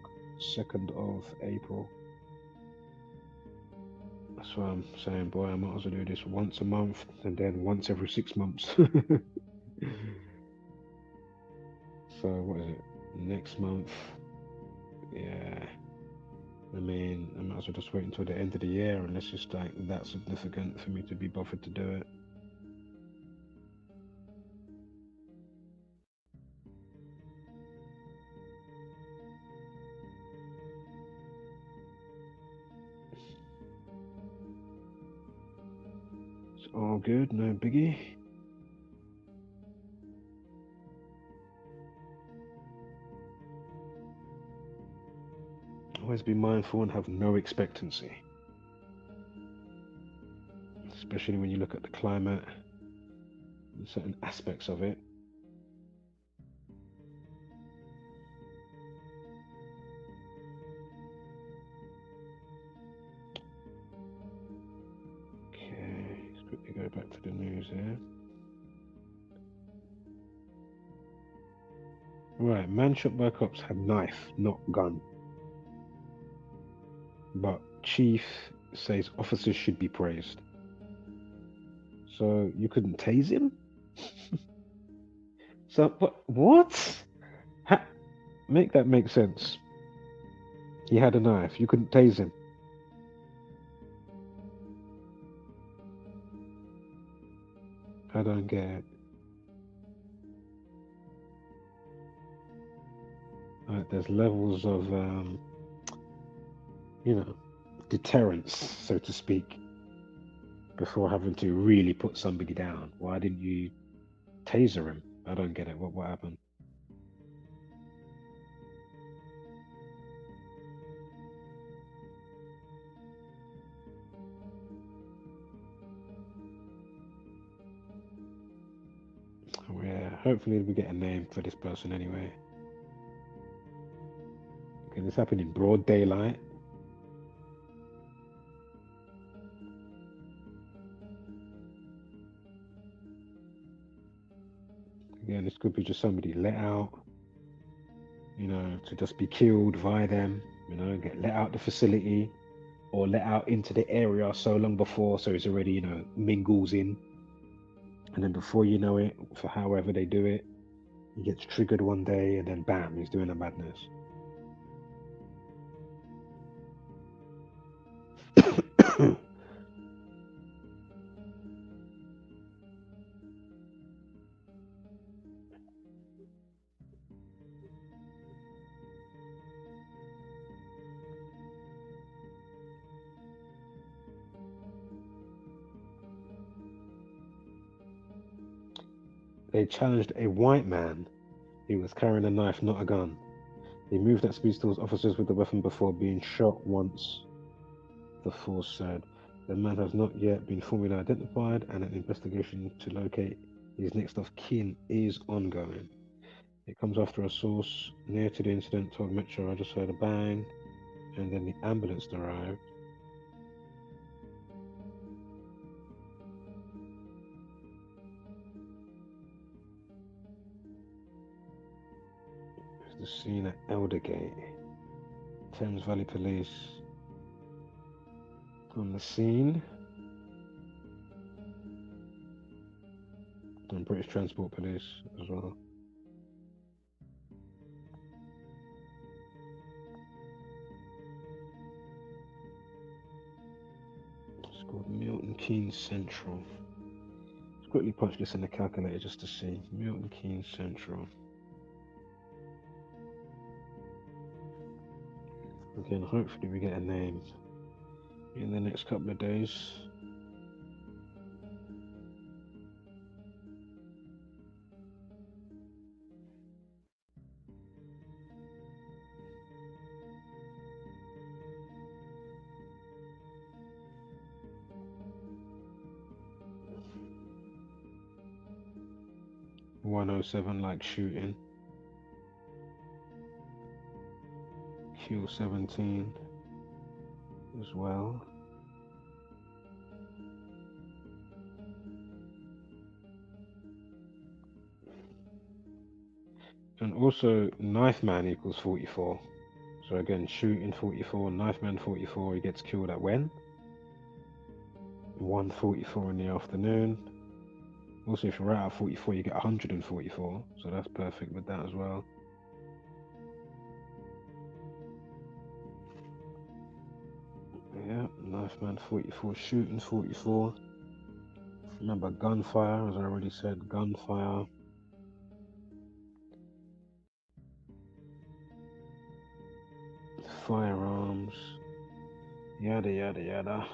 Speaker 4: 2nd of April. That's why I'm saying, boy, I might as well do this once a month and then once every 6 months. So what is it? Next month? Yeah. I mean, I might as well just wait until the end of the year unless it's like that significant for me to be bothered to do it. It's all good, no biggie. Always be mindful and have no expectancy. Especially when you look at the climate and certain aspects of it. Okay, let's quickly go back to the news here. Right, man shot by cops had knife, not gun. But chief says officers should be praised. So you couldn't tase him? So what? Make that make sense. He had a knife. You couldn't tase him. I don't get it. Right, there's levels of deterrence, so to speak, before having to really put somebody down. Why didn't you taser him? I don't get it. What happened? Oh, yeah, hopefully we get a name for this person anyway. Okay, this happened in broad daylight. Again, this could be just somebody let out, to just be killed via them, get let out the facility or let out into the area so long before, so it's already, mingles in. And then before you know it, for however they do it, He gets triggered one day and then bam, he's doing a madness. They challenged a white man who was carrying a knife, not a gun. He moved at speed towards officers with the weapon before being shot once, the force said. The man has not yet been formally identified, and an investigation to locate his next of kin is ongoing. It comes after a source near to the incident told Metro, I just heard a bang, and then the ambulance arrived. The scene at Eldergate. Thames Valley Police on the scene. And British Transport Police as well. It's called Milton Keynes Central. Let's quickly punch this in the calculator just to see. Milton Keynes Central. Again, hopefully we get a name in the next couple of days. .107 like shooting. Q17 as well. And also knife man equals 44. So again, shooting 44, knife man 44, he gets killed at when? 1:44 in the afternoon. Also, if you're out at 44, you get 144, so that's perfect with that as well. Yeah, knife man 44, shooting 44. Remember gunfire, as I already said, gunfire. Firearms, yada yada yada.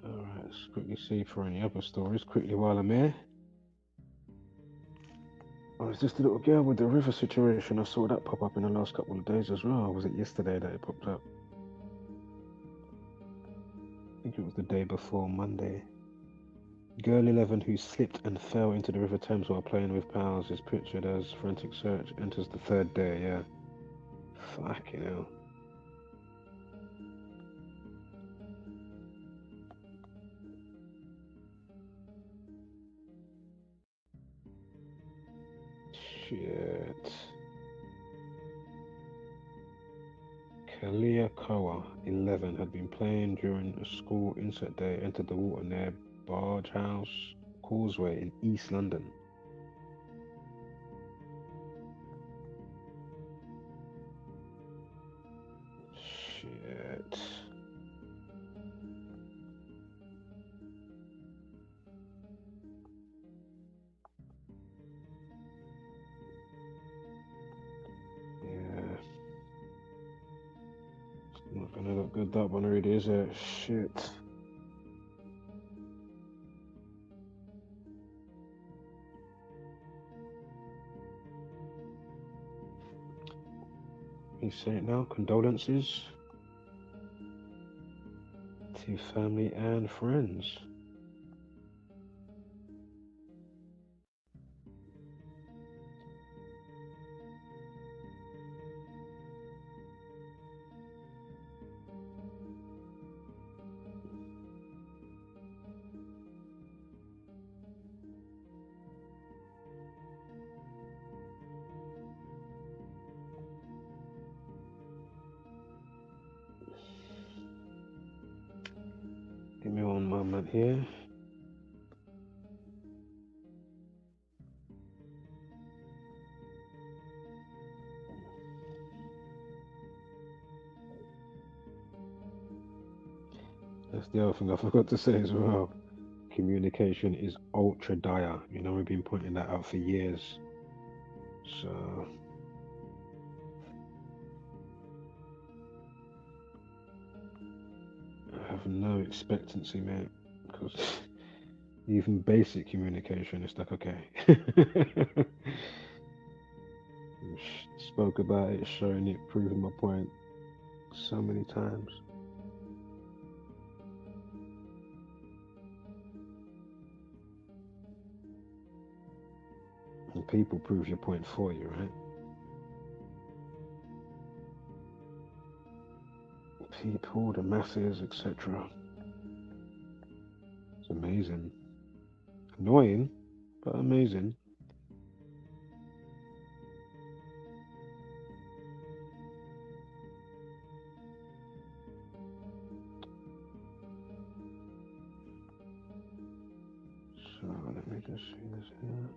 Speaker 4: Alright, let's quickly see for any other stories quickly while I'm here. Oh, it's just a little girl with the river situation. I saw that pop up in the last couple of days as well. Or was it yesterday that it popped up? I think it was the day before, Monday. Girl 11 who slipped and fell into the River Thames while playing with pals is pictured as frantic search enters the third day, yeah. Fucking hell. Shit. Kalia Koa, 11, had been playing during a school inset day, entered the water near Barge House Causeway in East London. Shit. Yeah. Not gonna look good, that one really, is it? Shit. You say it now, condolences to family and friends. me one moment here. That's the other thing I forgot to say as well. Communication is ultra dire. You know, we've been pointing that out for years. So I have no expectancy, mate, because even basic communication is like, okay. Spoke about it, showing it, proving my point so many times. And people prove your point for you, right? People, the masses, etc. It's amazing. Annoying, but amazing. So let me just see this here.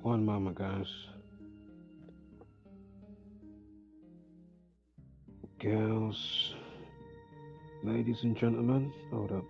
Speaker 4: One moment, guys. Girls, ladies and gentlemen, hold up.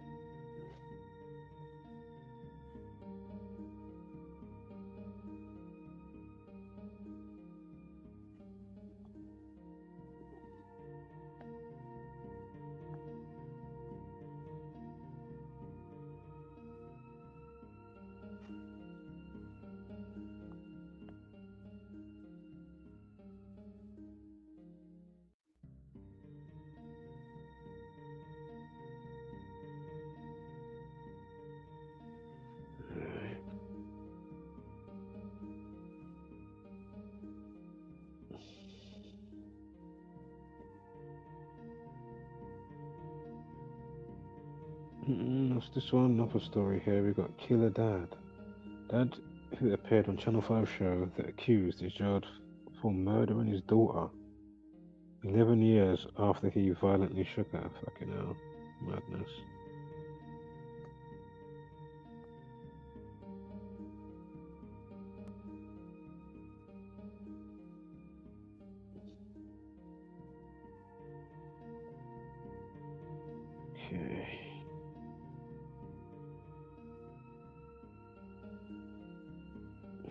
Speaker 4: What's this one? Another story here. We've got Killer Dad. Dad, who appeared on Channel 5 show that accused is jailed for murdering his daughter 11 years after he violently shook her. Fucking hell. Madness. Okay.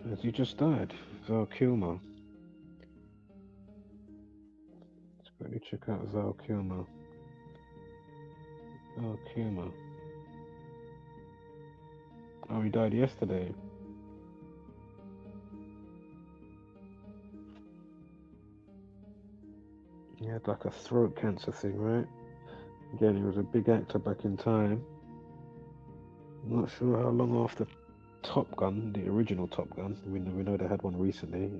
Speaker 4: Has he just died? Val Kilmer. Let's quickly check out Val Kilmer. Val Kilmer. Oh, he died yesterday. He had like a throat cancer thing, right? Again, he was a big actor back in time. I'm not sure how long after Top Gun, the original Top Gun, we know they had one recently,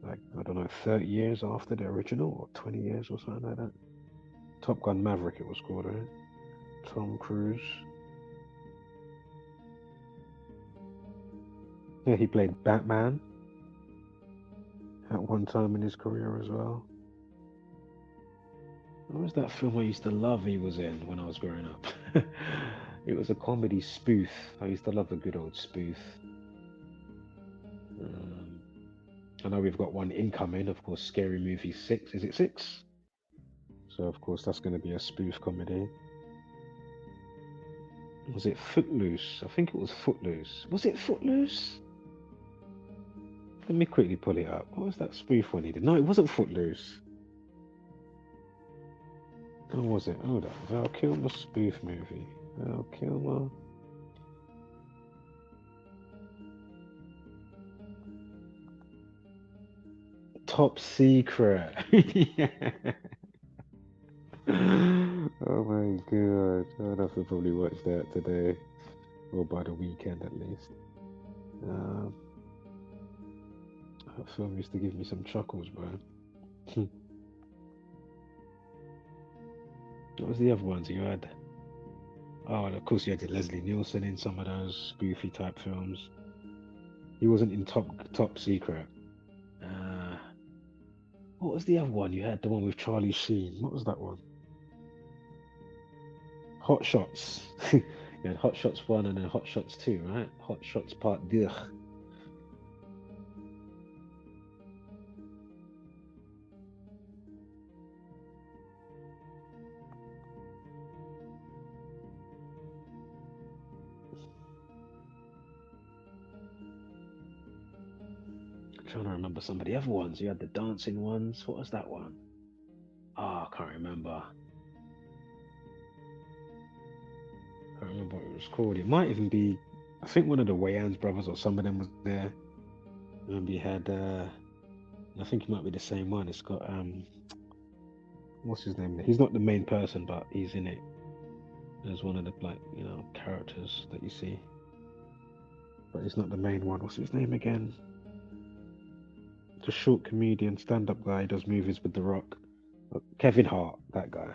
Speaker 4: like, I don't know, 30 years after the original, or 20 years or something like that. Top Gun Maverick it was called, right? Tom Cruise. Yeah, he played Batman at one time in his career as well. What was that film I used to love he was in when I was growing up? It was a comedy spoof. I used to love a good old spoof. I know we've got one incoming, of course, Scary Movie 6. Is it 6? So, of course, that's going to be a spoof comedy. Was it Footloose? I think it was Footloose. Was it Footloose? Let me quickly pull it up. What was that spoof one he did? No, it wasn't Footloose. What was it? Hold up. Val Kilmer spoof movie. Val Kilmer. Top Secret. Oh my god. I'd have to probably watch that today. Or by the weekend at least. Um, that film used to give me some chuckles, bro. What was the other ones you had? Oh, and of course you had Leslie Nielsen in some of those spoofy type films. He wasn't in Top Secret. Uh, what was the other one you had? The one with Charlie Sheen. What was that one? Hot Shots. You had Hot Shots 1 and then Hot Shots 2, right? Hot Shots Part 2. I'm trying to remember some of the other ones. You had the dancing ones. What was that one? Oh, I can't remember. I can't remember what it was called. It might even be, I think one of the Wayans brothers or some of them was there. And we had, I think it might be the same one. It's got, what's his name? He's not the main person, but he's in it as one of the, like, characters that you see. But he's not the main one. What's his name again? The short comedian, stand-up guy, does movies with The Rock. Kevin Hart, that guy.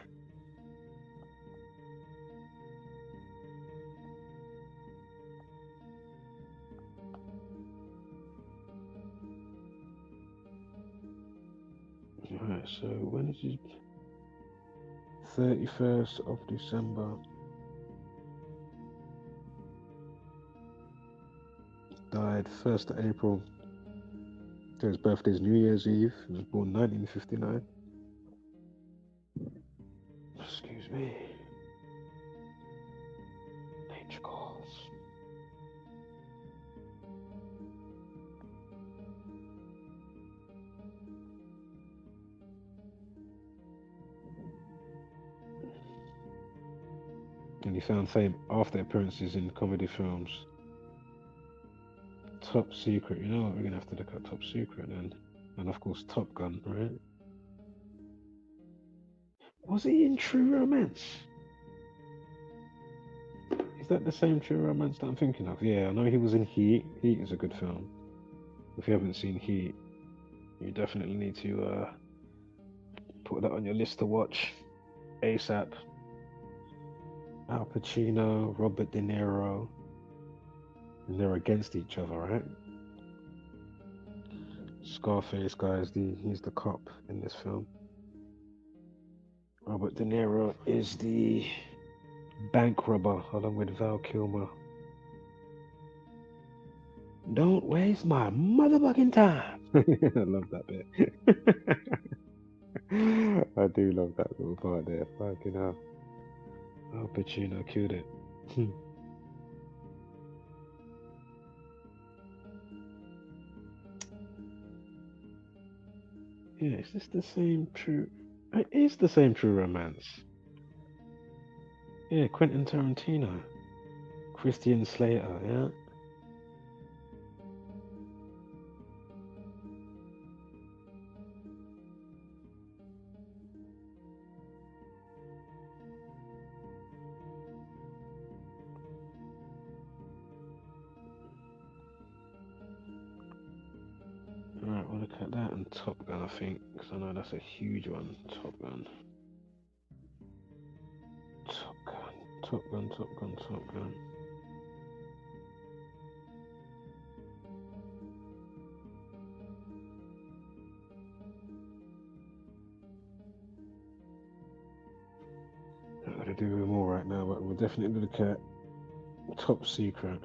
Speaker 4: Alright, so when is it? 31st of December. Died 1st of April. His birthday is New Year's Eve. He was born 1959. Excuse me. Nature calls. And he found fame after appearances in comedy films. Top Secret. You know what? We're gonna have to look at Top Secret then. And of course, Top Gun, right? Was he in True Romance? Is that the same True Romance that I'm thinking of? Yeah, I know he was in Heat. Heat is a good film. If you haven't seen Heat, you definitely need to put that on your list to watch ASAP. Al Pacino, Robert De Niro, and they're against each other, right? Scarface guy he's the cop in this film. Robert De Niro is the bank robber along with Val Kilmer. Don't waste my motherfucking time. I love that bit. I do love that little part there. Fucking hell. Al Pacino killed it. Yeah, is this the same True? It is the same True Romance. Yeah, Quentin Tarantino. Christian Slater, yeah? Alright, we'll look at that and Top Gun, I think, because I know that's a huge one. Top Gun. Top Gun, Top Gun, Top Gun, Top Gun. I'm going to do them all right now, but we'll definitely look at Top Secret.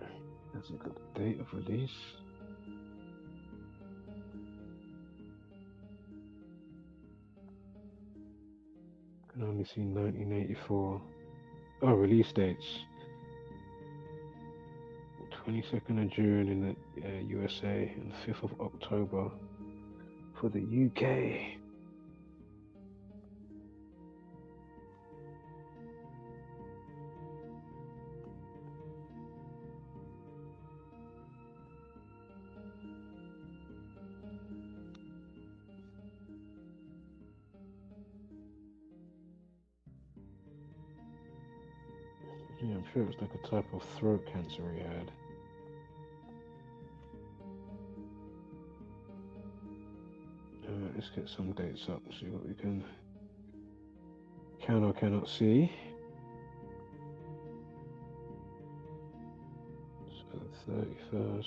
Speaker 4: Let's look at the date of release. I can only see 1984. Oh, release dates. 22nd of June in the USA and 5th of October for the UK. I'm sure it was like a type of throat cancer he had. Let's get some dates up, see what we can or cannot see. So the 31st.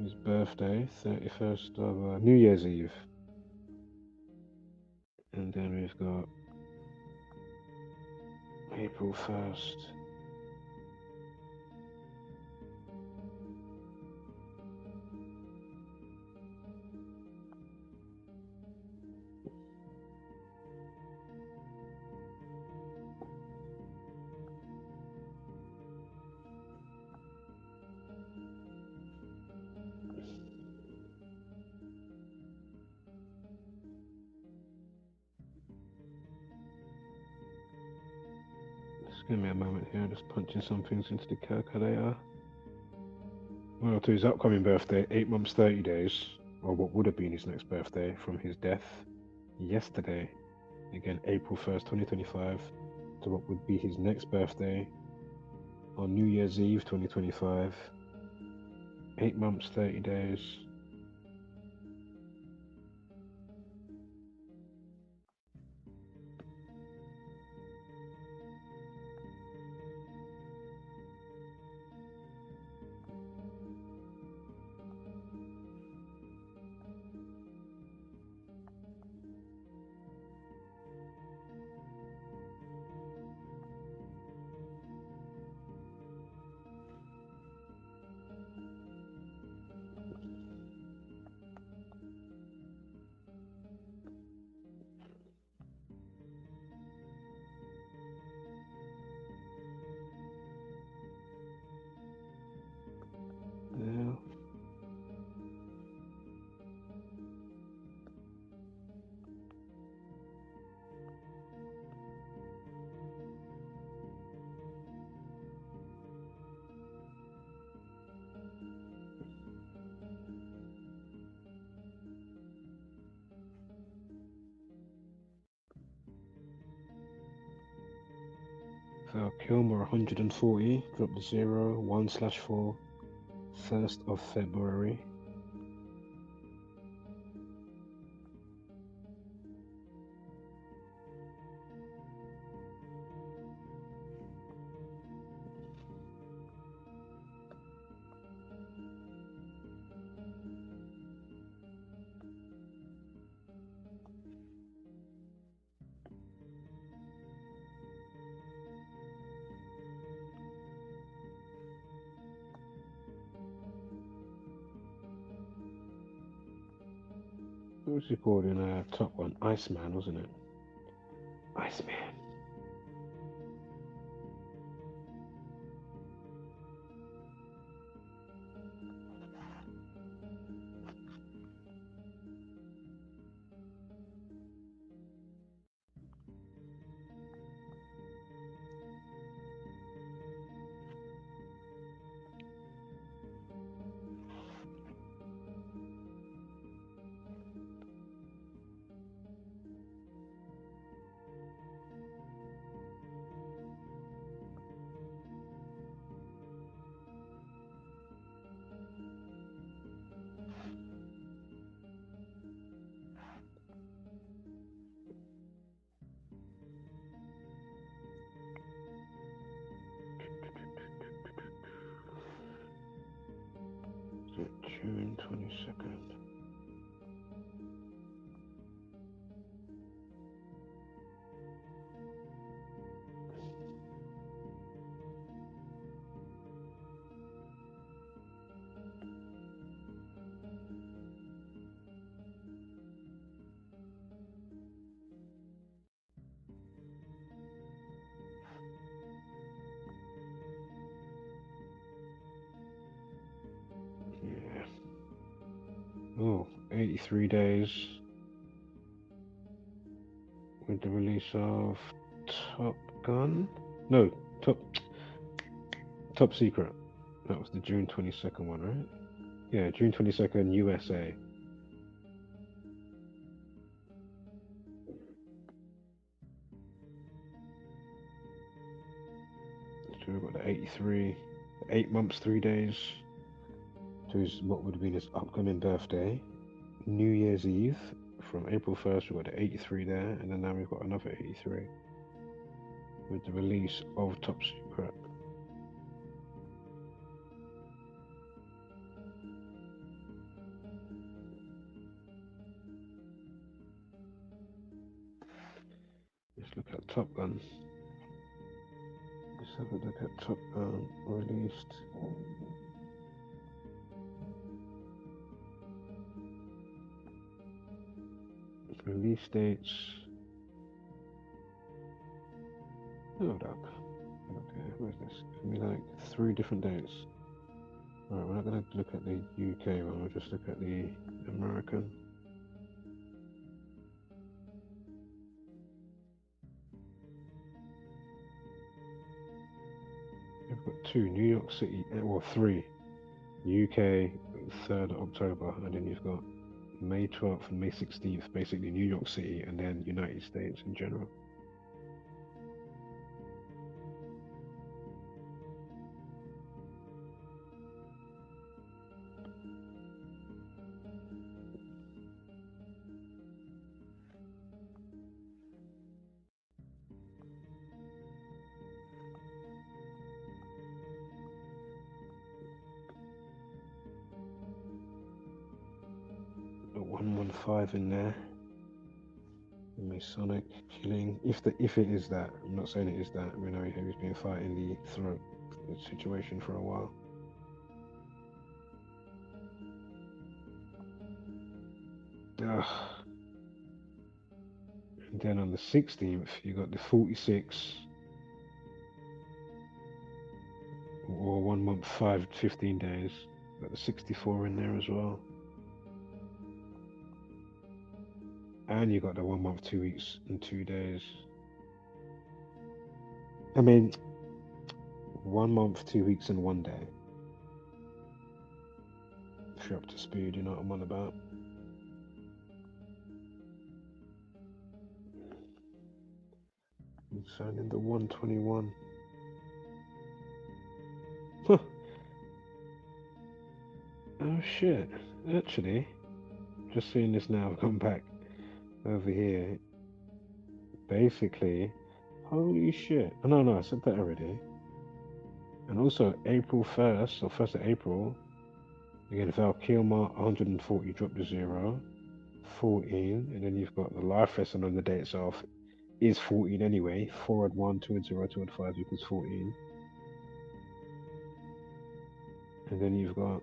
Speaker 4: His birthday, 31st of New Year's Eve. And then we've got April 1st. Just give me a moment here, just punching some things into the calculator. Well, to his upcoming birthday, 8 months, 30 days, or what would have been his next birthday from his death yesterday. Again, April 1st, 2025, to what would be his next birthday on New Year's Eve, 2025. 8 months, 30 days. Yeah. So Kilmer 140, drop the 0, 1/4, 1st of February. What was he called in Top One? Iceman, wasn't it? Iceman. June 22nd. Yeah. Oh, 83 days with the release of Top Gun? No, Top Secret. That was the June 22nd one, right? Yeah, June 22nd, USA. So we've got the 83, 8 months, 3 days to what would have been his upcoming birthday. New Year's Eve from April 1st, we've got the 83 there, and then now we've got another 83 with the release of Top Secret. Let's look at Top Gun. Let's have a look at Top Gun released. Release dates. Hold up. Okay, where's this? Give me like 3 different dates. Alright, we're not going to look at the UK one, we'll just look at the American. We've got 2, New York City, or 3. UK, 3rd October, and then you've got May 12th and May 16th, basically New York City, and then United States in general. Got 115 in there. Masonic killing. If it is that, I'm not saying it is that. We know he's been fighting the throat situation for a while. And then on the 16th, you got the 46, or 1 month, 15 days. Got the 64 in there as well. And you got the 1 month, 2 weeks, and 2 days. I mean, 1 month, 2 weeks, and 1 day. If you're up to speed, you know what I'm on about. And signing the 121. Huh. Oh shit. Actually, just seeing this now, I've come back over here. Basically, holy shit. Oh, no, I said that already. And also, April 1st, or 1st of April, again, Val Kilmer, 140 dropped to 0. 14, and then you've got the life lesson on the day itself is 14 anyway. 4 and 1, 2 and 0, 2 and 5 equals 14. And then you've got,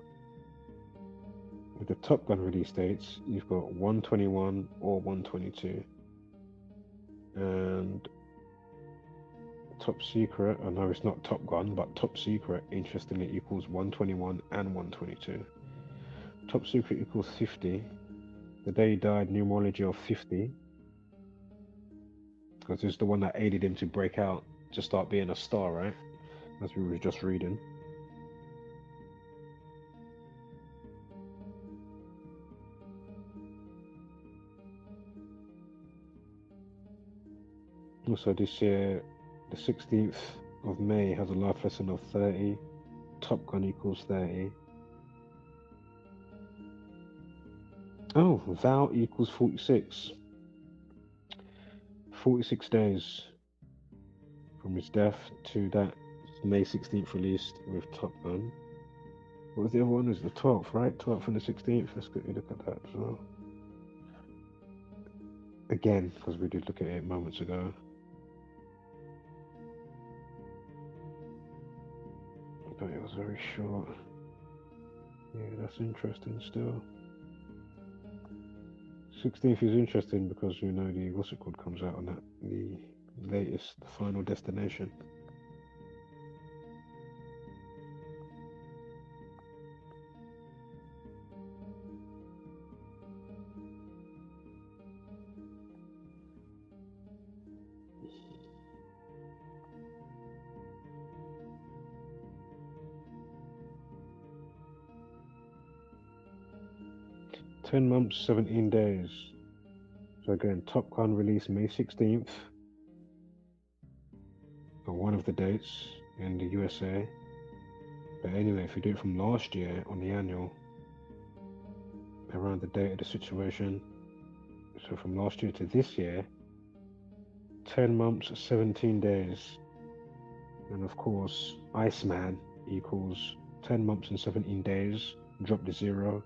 Speaker 4: with the Top Gun release dates, you've got 121 or 122. And Top Secret, I know it's not Top Gun, but Top Secret, interestingly, equals 121 and 122. Top Secret equals 50. The day he died, numerology of 50. Because it's the one that aided him to break out, to start being a star, right? As we were just reading. Also this year, the 16th of May has a life lesson of 30. Top Gun equals 30. Oh, Val equals 46. 46 days from his death to that May 16th released with Top Gun. What was the other one? It was the 12th, right? 12th and the 16th. Let's quickly look at that as well. Again, because we did look at it moments ago. But it was very short. Yeah, that's interesting still. 16th is interesting because you know the what's it called comes out on that, the latest, the Final Destination. Ten months, 17 days. So again, Top Gun released May 16th. Or one of the dates. in the USA. But anyway, if you do it from last year on the annual, around the date of the situation, so from last year to this year, 10 months, 17 days. And of course, Iceman equals 10 months and 17 days, drop the zero,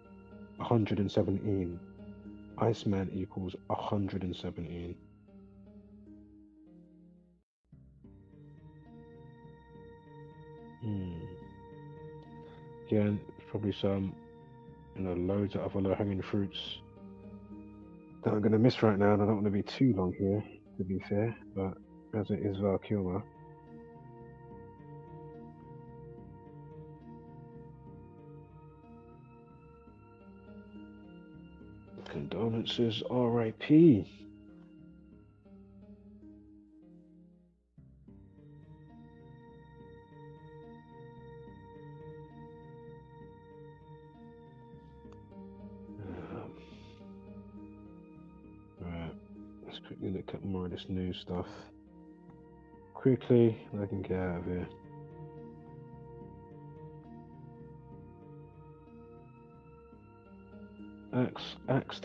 Speaker 4: 117. Iceman equals 117. Again, probably some, loads of other low-hanging fruits that I'm going to miss right now, and I don't want to be too long here, to be fair, but as it is Kilmer. Condolences, R.I.P. Right, let's quickly look at more of this new stuff. Quickly, I can get out of here. Axe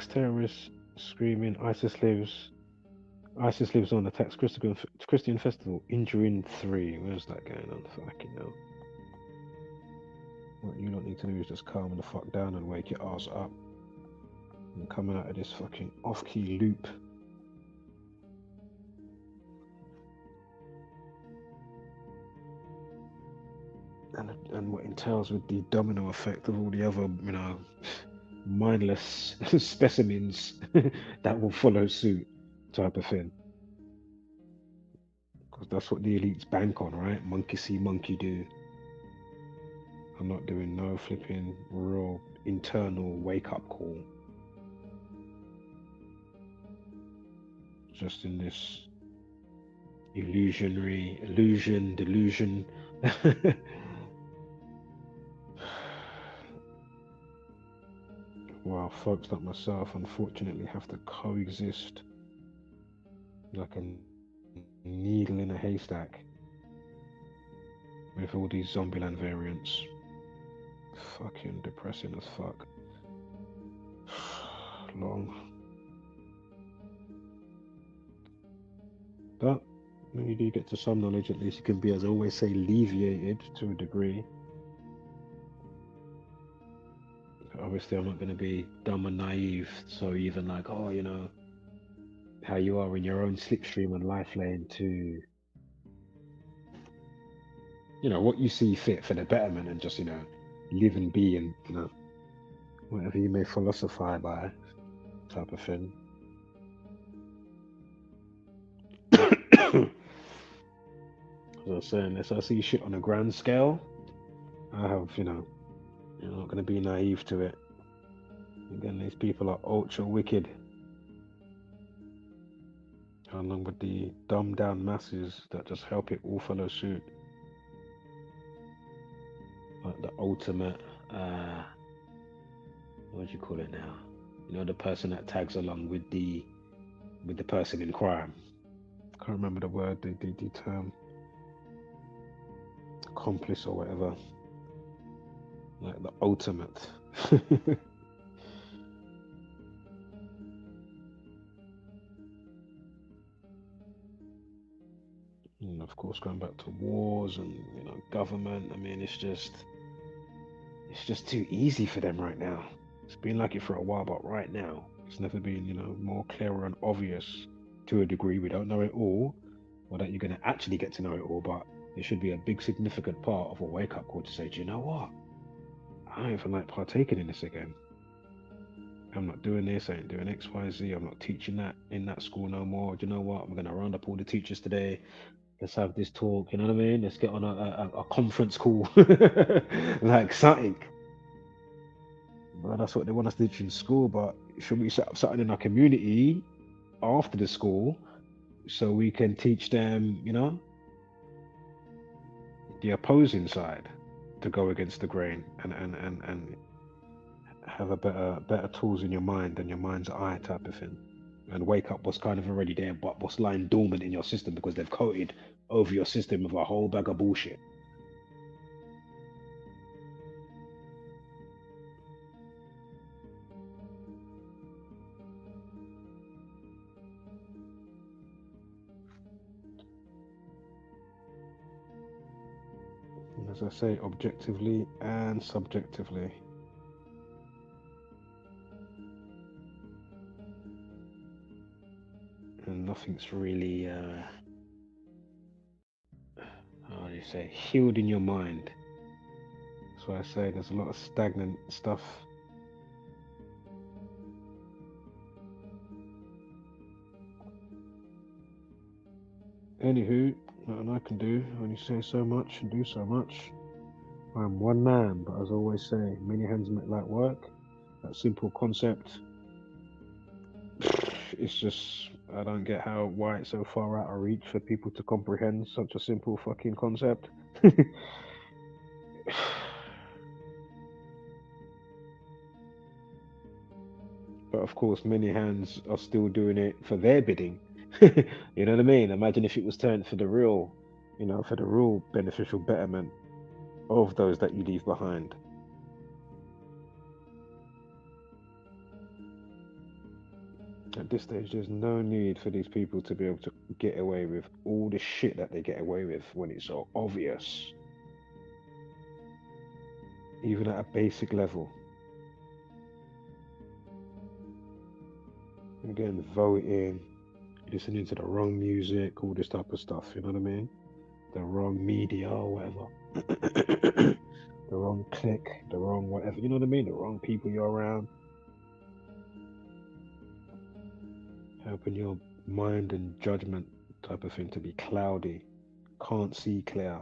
Speaker 4: terrorists screaming ISIS lives on, attacks Christian festival, injuring 3. Where's that going on? Fucking hell. What you don't need to do is just calm the fuck down and wake your ass up. And coming out of this fucking off-key loop. And what entails with the domino effect of all the other, mindless specimens that will follow suit, type of thing. Because that's what the elites bank on, right? Monkey see, monkey do. I'm not doing no flipping real internal wake-up call. Just in this delusion. While folks like myself unfortunately have to coexist like a needle in a haystack with all these Zombieland variants. Fucking depressing as fuck. Long. But when you do get to some knowledge, at least you can be, as I always say, alleviated to a degree. Obviously, I'm not going to be dumb and naive, so even like, how you are in your own slipstream and life lane to, what you see fit for the betterment, and just, live and be, and, whatever you may philosophize by, type of thing. As I was saying, unless I see shit on a grand scale, I have, you're not going to be naive to it. Again, these people are ultra wicked. Along with the dumbed down masses that just help it all follow suit. Like the ultimate, what do you call it now? The person that tags along with the person in crime. I can't remember the word, the term. Accomplice or whatever. Like the ultimate. And of course, going back to wars and government. I mean, it's just too easy for them right now. It's been like it for a while, but right now it's never been more clearer and obvious to a degree. We don't know it all, or that you're going to actually get to know it all, but it should be a big significant part of a wake-up call to say, do you know what? I don't even like partaking in this again. I'm not doing this, I ain't doing X, Y, Z, I'm not teaching that in that school no more. Do you know what? I'm going to round up all the teachers today. Let's have this talk, you know what I mean? Let's get on a conference call, like something. Well, that's what they want us to teach in school, but should we set up something in our community after the school so we can teach them, the opposing side to go against the grain and have a better tools in your mind than your mind's eye type of thing, and wake up what's kind of already there but what's lying dormant in your system because they've coated over your system with a whole bag of bullshit. And as I say, objectively and subjectively. And nothing's really, how do you say, healed in your mind. That's why I say there's a lot of stagnant stuff. Anywho, nothing I can do. Only say so much and do so much. I'm one man, but as I always say, many hands make light work. That simple concept. It's just, I don't get why it's so far out of reach for people to comprehend such a simple fucking concept. But of course, many hands are still doing it for their bidding. You know what I mean? Imagine if it was turned for the real, for the real beneficial betterment of those that you leave behind. At this stage, there's no need for these people to be able to get away with all the shit that they get away with when it's so obvious. Even at a basic level. Again, voting, listening to the wrong music, all this type of stuff, you know what I mean? The wrong media or whatever. The wrong clique, the wrong whatever, you know what I mean? The wrong people you're around. Helping your mind and judgment type of thing to be cloudy, can't see clear.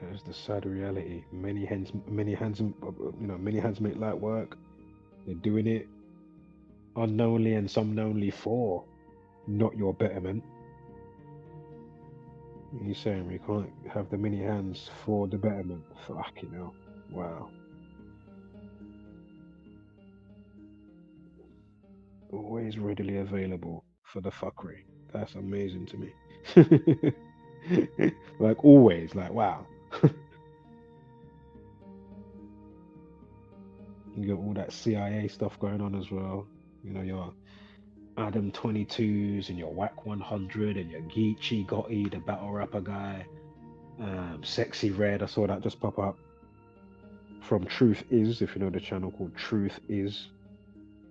Speaker 4: That's the sad reality. Many hands make light work. They're doing it unknowingly and some knowingly for not your betterment. You're saying we can't have the many hands for the betterment. Fucking hell. Wow. Always readily available for the fuckery. That's amazing to me. Like always, like wow. You got all that CIA stuff going on as well. You know, your Adam 22s and your Whack 100 and your Geechee Gotti, the battle rapper guy. Sexy Red, I saw that just pop up. From Truth Is, if you know the channel called Truth Is.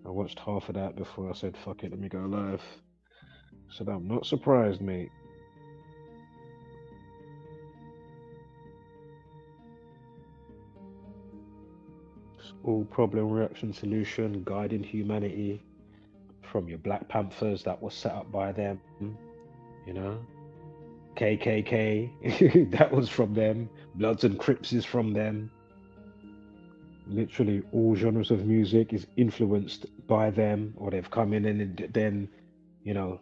Speaker 4: I watched half of that before I said, fuck it, let me go live. So I'm not surprised, mate. It's all problem, reaction, solution, guiding humanity from your Black Panthers that was set up by them, you know? KKK, that was from them. Bloods and Crips is from them. Literally all genres of music is influenced by them, or they've come in and then, you know,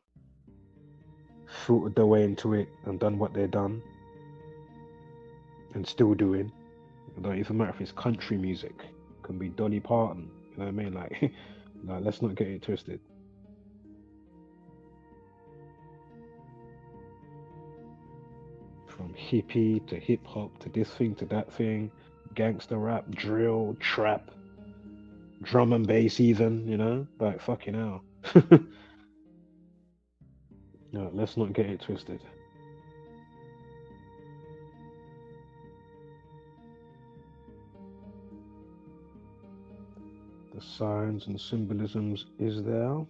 Speaker 4: filtered their way into it and done what they've done and still doing. It don't even matter if it's country music, it can be Dolly Parton, you know what I mean? Like, like let's not get it twisted. From hippie to hip hop to this thing to that thing, gangster rap, drill, trap, drum and bass even, you know, like fucking hell. No, let's not get it twisted. The signs and symbolisms is there.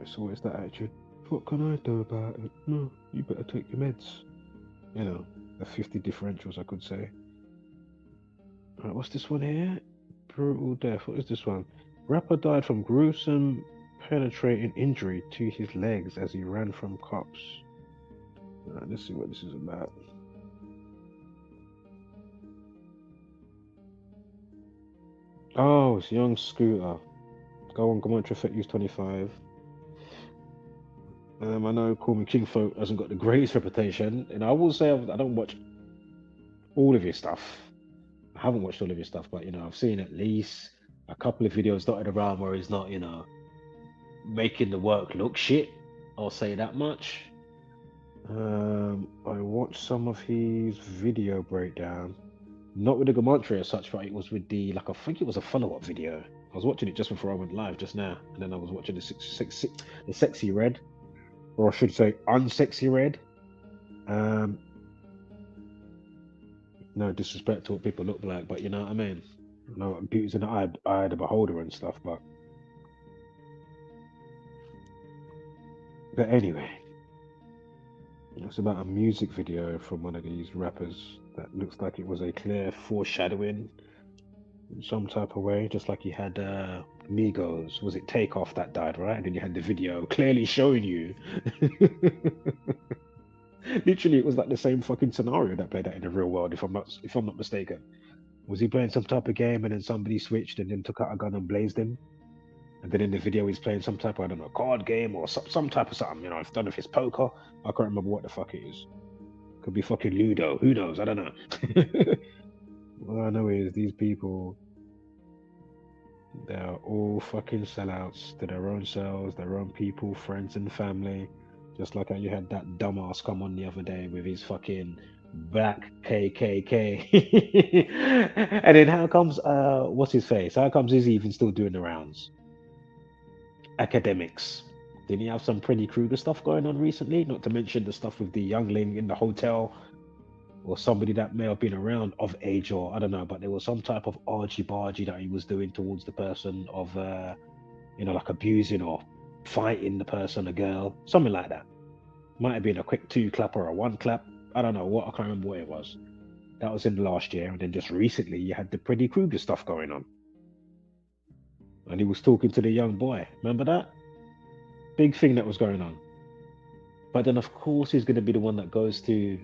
Speaker 4: It's always that attitude. What can I do about it? No, you better take your meds. You know, the 50 differentials, I could say. Right, what's this one here? Brutal death. What is this one? Rapper died from gruesome, penetrating injury to his legs as he ran from cops. Right, let's see what this is about. Oh, it's young Scooter. Go on, Gematria use 25. I know Call Me Kingfolk hasn't got the greatest reputation, and I will say I don't watch all of his stuff. I haven't watched all of his stuff, but I've seen at least a couple of videos dotted around where he's not, making the work look shit. I'll say that much. I watched some of his video breakdown, not with the Gematria as such, but it was with the I think it was a follow-up video. I was watching it just before I went live just now, and then I was watching the sexy red, or I should say unsexy red. No disrespect to what people look like, but you know what I mean. Beauty's in the eye of the beholder and stuff, but anyway, it's about a music video from one of these rappers that looks like it was a clear foreshadowing in some type of way, just like you had Migos, was it Takeoff that died, right? And then you had the video clearly showing you. Literally, it was like the same fucking scenario that played out in the real world, if I'm not mistaken. Was he playing some type of game and then somebody switched and then took out a gun and blazed him? And then in the video he's playing some type of, I don't know, card game or some type of something, I don't know if it's poker. I can't remember what the fuck it is. Could be fucking Ludo, who knows, I don't know. All I know is these people, they're all fucking sellouts to their own selves, their own people, friends and family. Just like how you had that dumbass come on the other day with his fucking black KKK. And then how comes, what's his face? How comes he's even still doing the rounds? Academics. Didn't he have some Freddy Krueger stuff going on recently? Not to mention the stuff with the youngling in the hotel, or somebody that may have been around of age, or I don't know, but there was some type of argy-bargy that he was doing towards the person of, like abusing or fighting the person, a girl, something like that. Might have been a quick 2-clap or a 1-clap. I don't know what, I can't remember what it was. That was in the last year, and then just recently you had the Freddy Krueger stuff going on. And he was talking to the young boy. Remember that? Big thing that was going on. But then, of course, he's going to be the one that goes to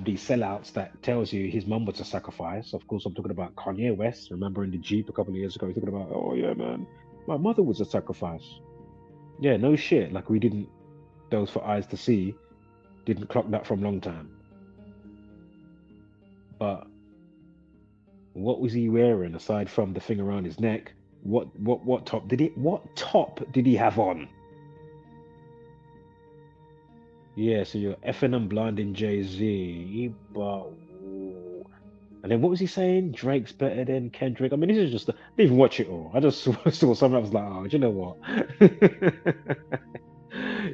Speaker 4: these sellouts that tells you his mum was a sacrifice. Of course, I'm talking about Kanye West. Remember in the Jeep a couple of years ago, he's talking about, oh yeah, man, my mother was a sacrifice. Yeah, no shit. Like we didn't, those for eyes to see, didn't clock that from long time. But what was he wearing aside from the thing around his neck? What top did he have on? Yeah, so you're effing and blinding Jay-Z, but and then what was he saying? Drake's better than Kendrick. I mean, this is just I didn't even watch it all. I just saw something. I was like, oh, do you know what?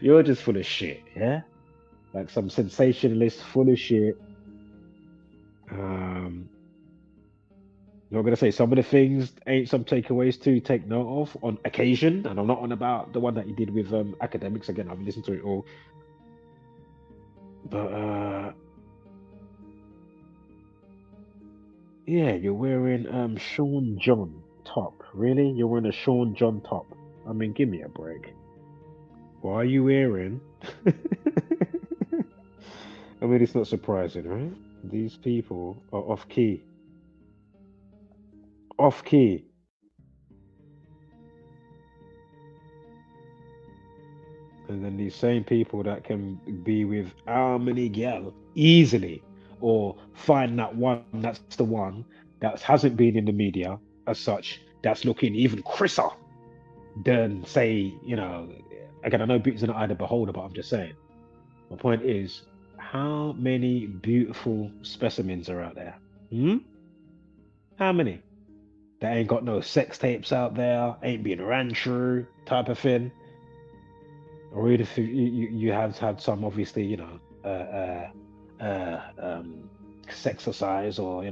Speaker 4: You're just full of shit, yeah? Like some sensationalist full of shit. I'm going to say some of the things ain't some takeaways to take note of on occasion, and I'm not on about the one that he did with academics. Again, I've listened to it all, but yeah, you're wearing Sean John top. Really, you're wearing a Sean John top? I mean, give me a break. Why are you wearing? I mean, it's not surprising, right? These people are off key. Off key. And then these same people that can be with how many gal easily, or find that one that's the one that hasn't been in the media as such, that's looking even crisser than, say, again, I know beauty's in the eye of the beholder, but I'm just saying. My point is, how many beautiful specimens are out there? How many? That ain't got no sex tapes out there, ain't being ran through type of thing. Or if you have had some, obviously, sexercise, or,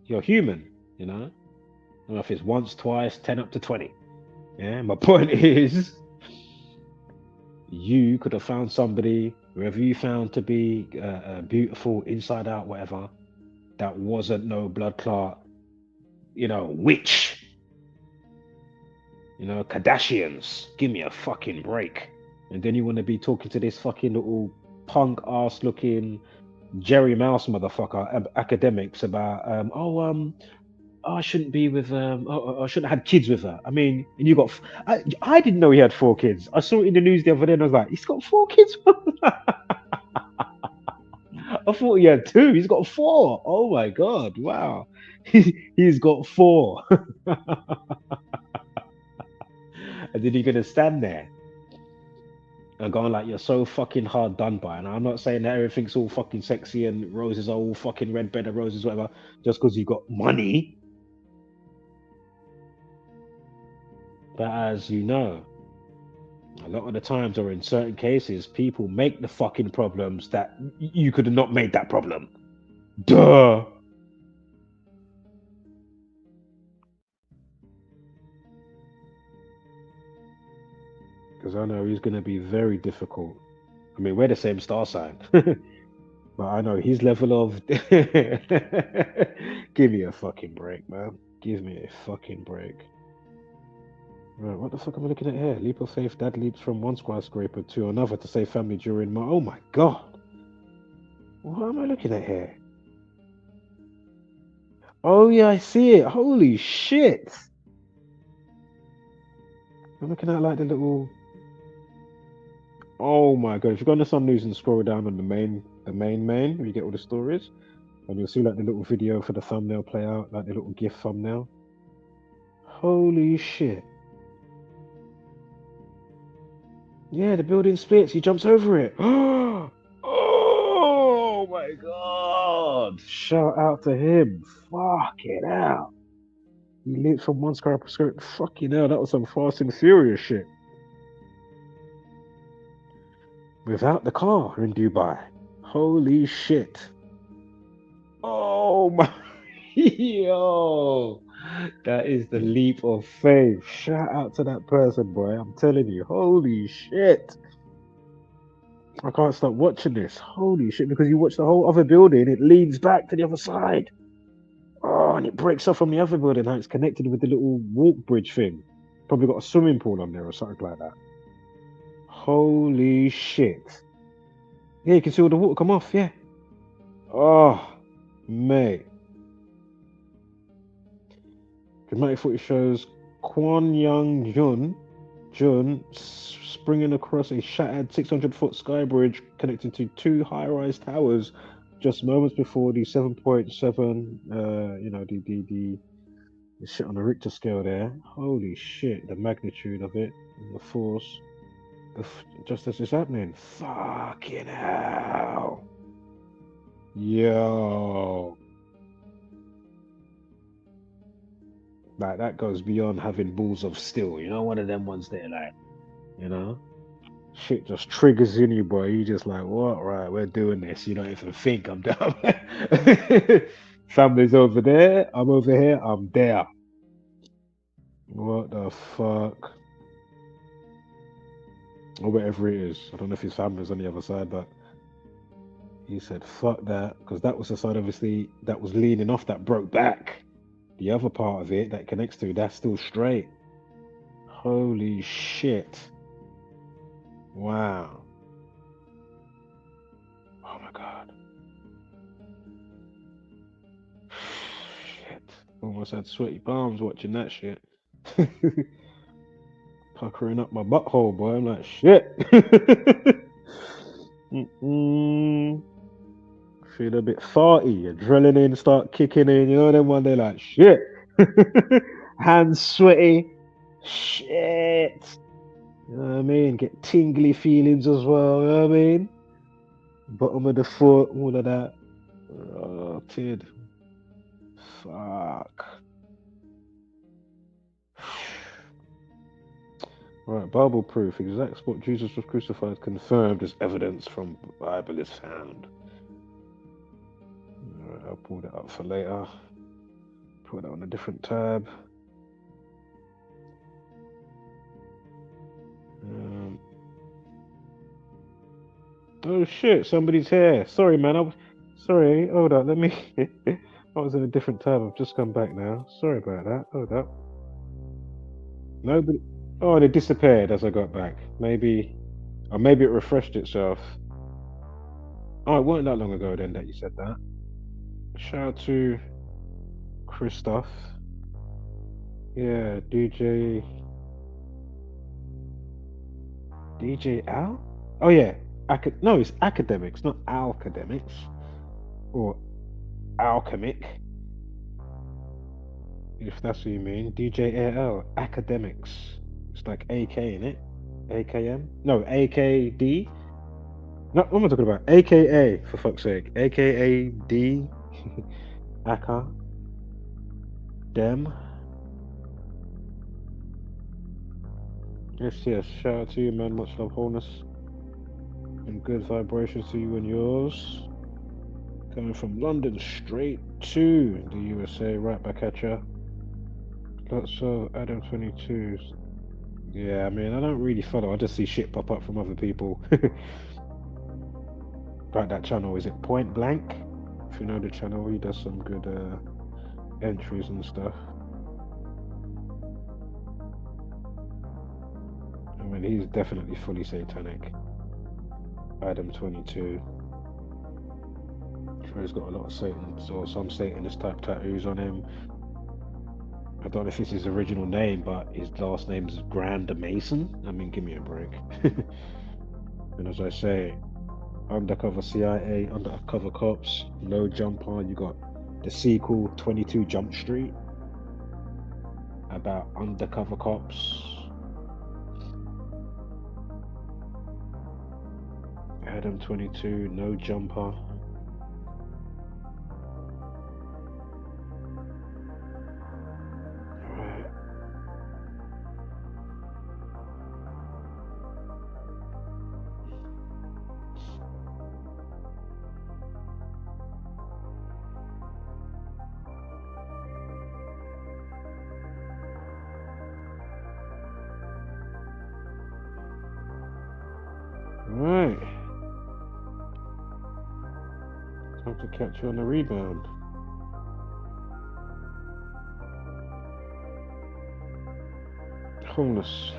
Speaker 4: you're human, I don't know if it's once, twice, 10 up to 20. Yeah, my point is, you could have found somebody, whoever you found to be beautiful, inside out, whatever, that wasn't no blood clot, witch. Kardashians, give me a fucking break. And then you want to be talking to this fucking little punk ass looking Jerry Mouse motherfucker academics about I shouldn't be with I shouldn't have had kids with her. I mean, and you got I didn't know he had 4 kids. I saw it in the news the other day and I was like, he's got 4 kids. I thought he had two. He's got four. Oh my god! Wow, he's got four. And then you're gonna stand there and going like you're so fucking hard done by. And I'm not saying that everything's all fucking sexy and roses are all fucking red bed of roses, whatever, just because you got money. But as you know, a lot of the times, or in certain cases, people make the fucking problems that you could have not made that problem. Duh. Because I know he's going to be very difficult. I mean, we're the same star sign. But I know his level of. Give me a fucking break, man. Give me a fucking break. Right, what the fuck am I looking at here? Leap of faith, dad leaps from one skyscraper to another to save family during my. Oh my god! What am I looking at here? Oh yeah, I see it. Holy shit! I'm looking at like the little. Oh my god! If you go on the Sun News and scroll down on the main, where you get all the stories, and you'll see like the little video for the thumbnail play out, like the little GIF thumbnail. Holy shit! Yeah, the building splits. He jumps over it. Oh my god! Shout out to him. Fucking hell. He leaped from one skyscraper. Fucking hell, that was some Fast and Furious shit. Without the car in Dubai. Holy shit. Oh my. Yo. That is the leap of faith. Shout out to that person, boy. I'm telling you. Holy shit. I can't stop watching this. Holy shit. Because you watch the whole other building, it leans back to the other side. Oh, and it breaks off from the other building. How it's connected with the little walk bridge thing. Probably got a swimming pool on there or something like that. Holy shit. Yeah, you can see all the water come off, yeah. Oh, mate. Dramatic footage shows Kwon Young Jun springing across a shattered 600-foot sky bridge connecting to two high-rise towers just moments before the 7.7, the shit on the Richter scale there. Holy shit, the magnitude of it and the force. Just as it's happening. Fucking hell. Yo. Like, that goes beyond having balls of steel. You know, one of them ones there, like, you know? Shit just triggers in you, boy. You just like, what? Right, we're doing this. You don't even think I'm down. Family's over there. I'm over here. I'm there. What the fuck? Or whatever it is. I don't know if his family's on the other side, but he said, fuck that. Because that was the side, obviously, that was leaning off, that broke back. The other part of it that connects to, that's still straight. Holy shit. Wow. Oh my god. Shit. Almost had sweaty palms watching that shit. Puckering up my butthole, boy. I'm like, shit. Feel a bit farty. Adrenaline start kicking in. You know, them one day like, shit. Hands sweaty. Shit. You know what I mean? Get tingly feelings as well. You know what I mean? Bottom of the foot, all of that. Oh, kid. Fuck. Right, Bible proof. Exact spot Jesus was crucified confirmed as evidence from Bible is found. Alright, I'll pull that up for later. Put that on a different tab. Oh shit, somebody's here. Sorry, man. Sorry, hold up. Let me. I was in a different tab. I've just come back now. Sorry about that. Hold up. Nobody. Oh, they disappeared as I got back. Maybe. Or maybe it refreshed itself. Oh, it wasn't that long ago then that you said that. Shout out to Christoph. Yeah, DJ Al? Oh yeah. No, it's academics, not academics. or alchemic, if that's what you mean. DJAL, academics. It's like AK in it. AKM? No, AKD. No, what am I talking about? AKA, for fuck's sake. AKAD. Aka. Dem. Yes, shout out to you, man. Much love, wholeness, and good vibrations to you and yours. Coming from London straight to the USA, right back at ya. Lots of Adam 22. Yeah, I mean, I don't really follow. I just see shit pop up from other people. Like that channel, is it Point Blank? If you know the channel, he does some good entries and stuff. I mean, he's definitely fully satanic. Adam 22. Sure, he's got a lot of Satans or some Satanist type tattoos on him. I don't know if it's his original name, but his last name is Grand Mason. I mean, give me a break. And as I say, undercover CIA, undercover cops, no jumper. You got the sequel, 22 Jump Street, about undercover cops. Adam 22, no jumper. Right. Time to catch you on the rebound. Homeless.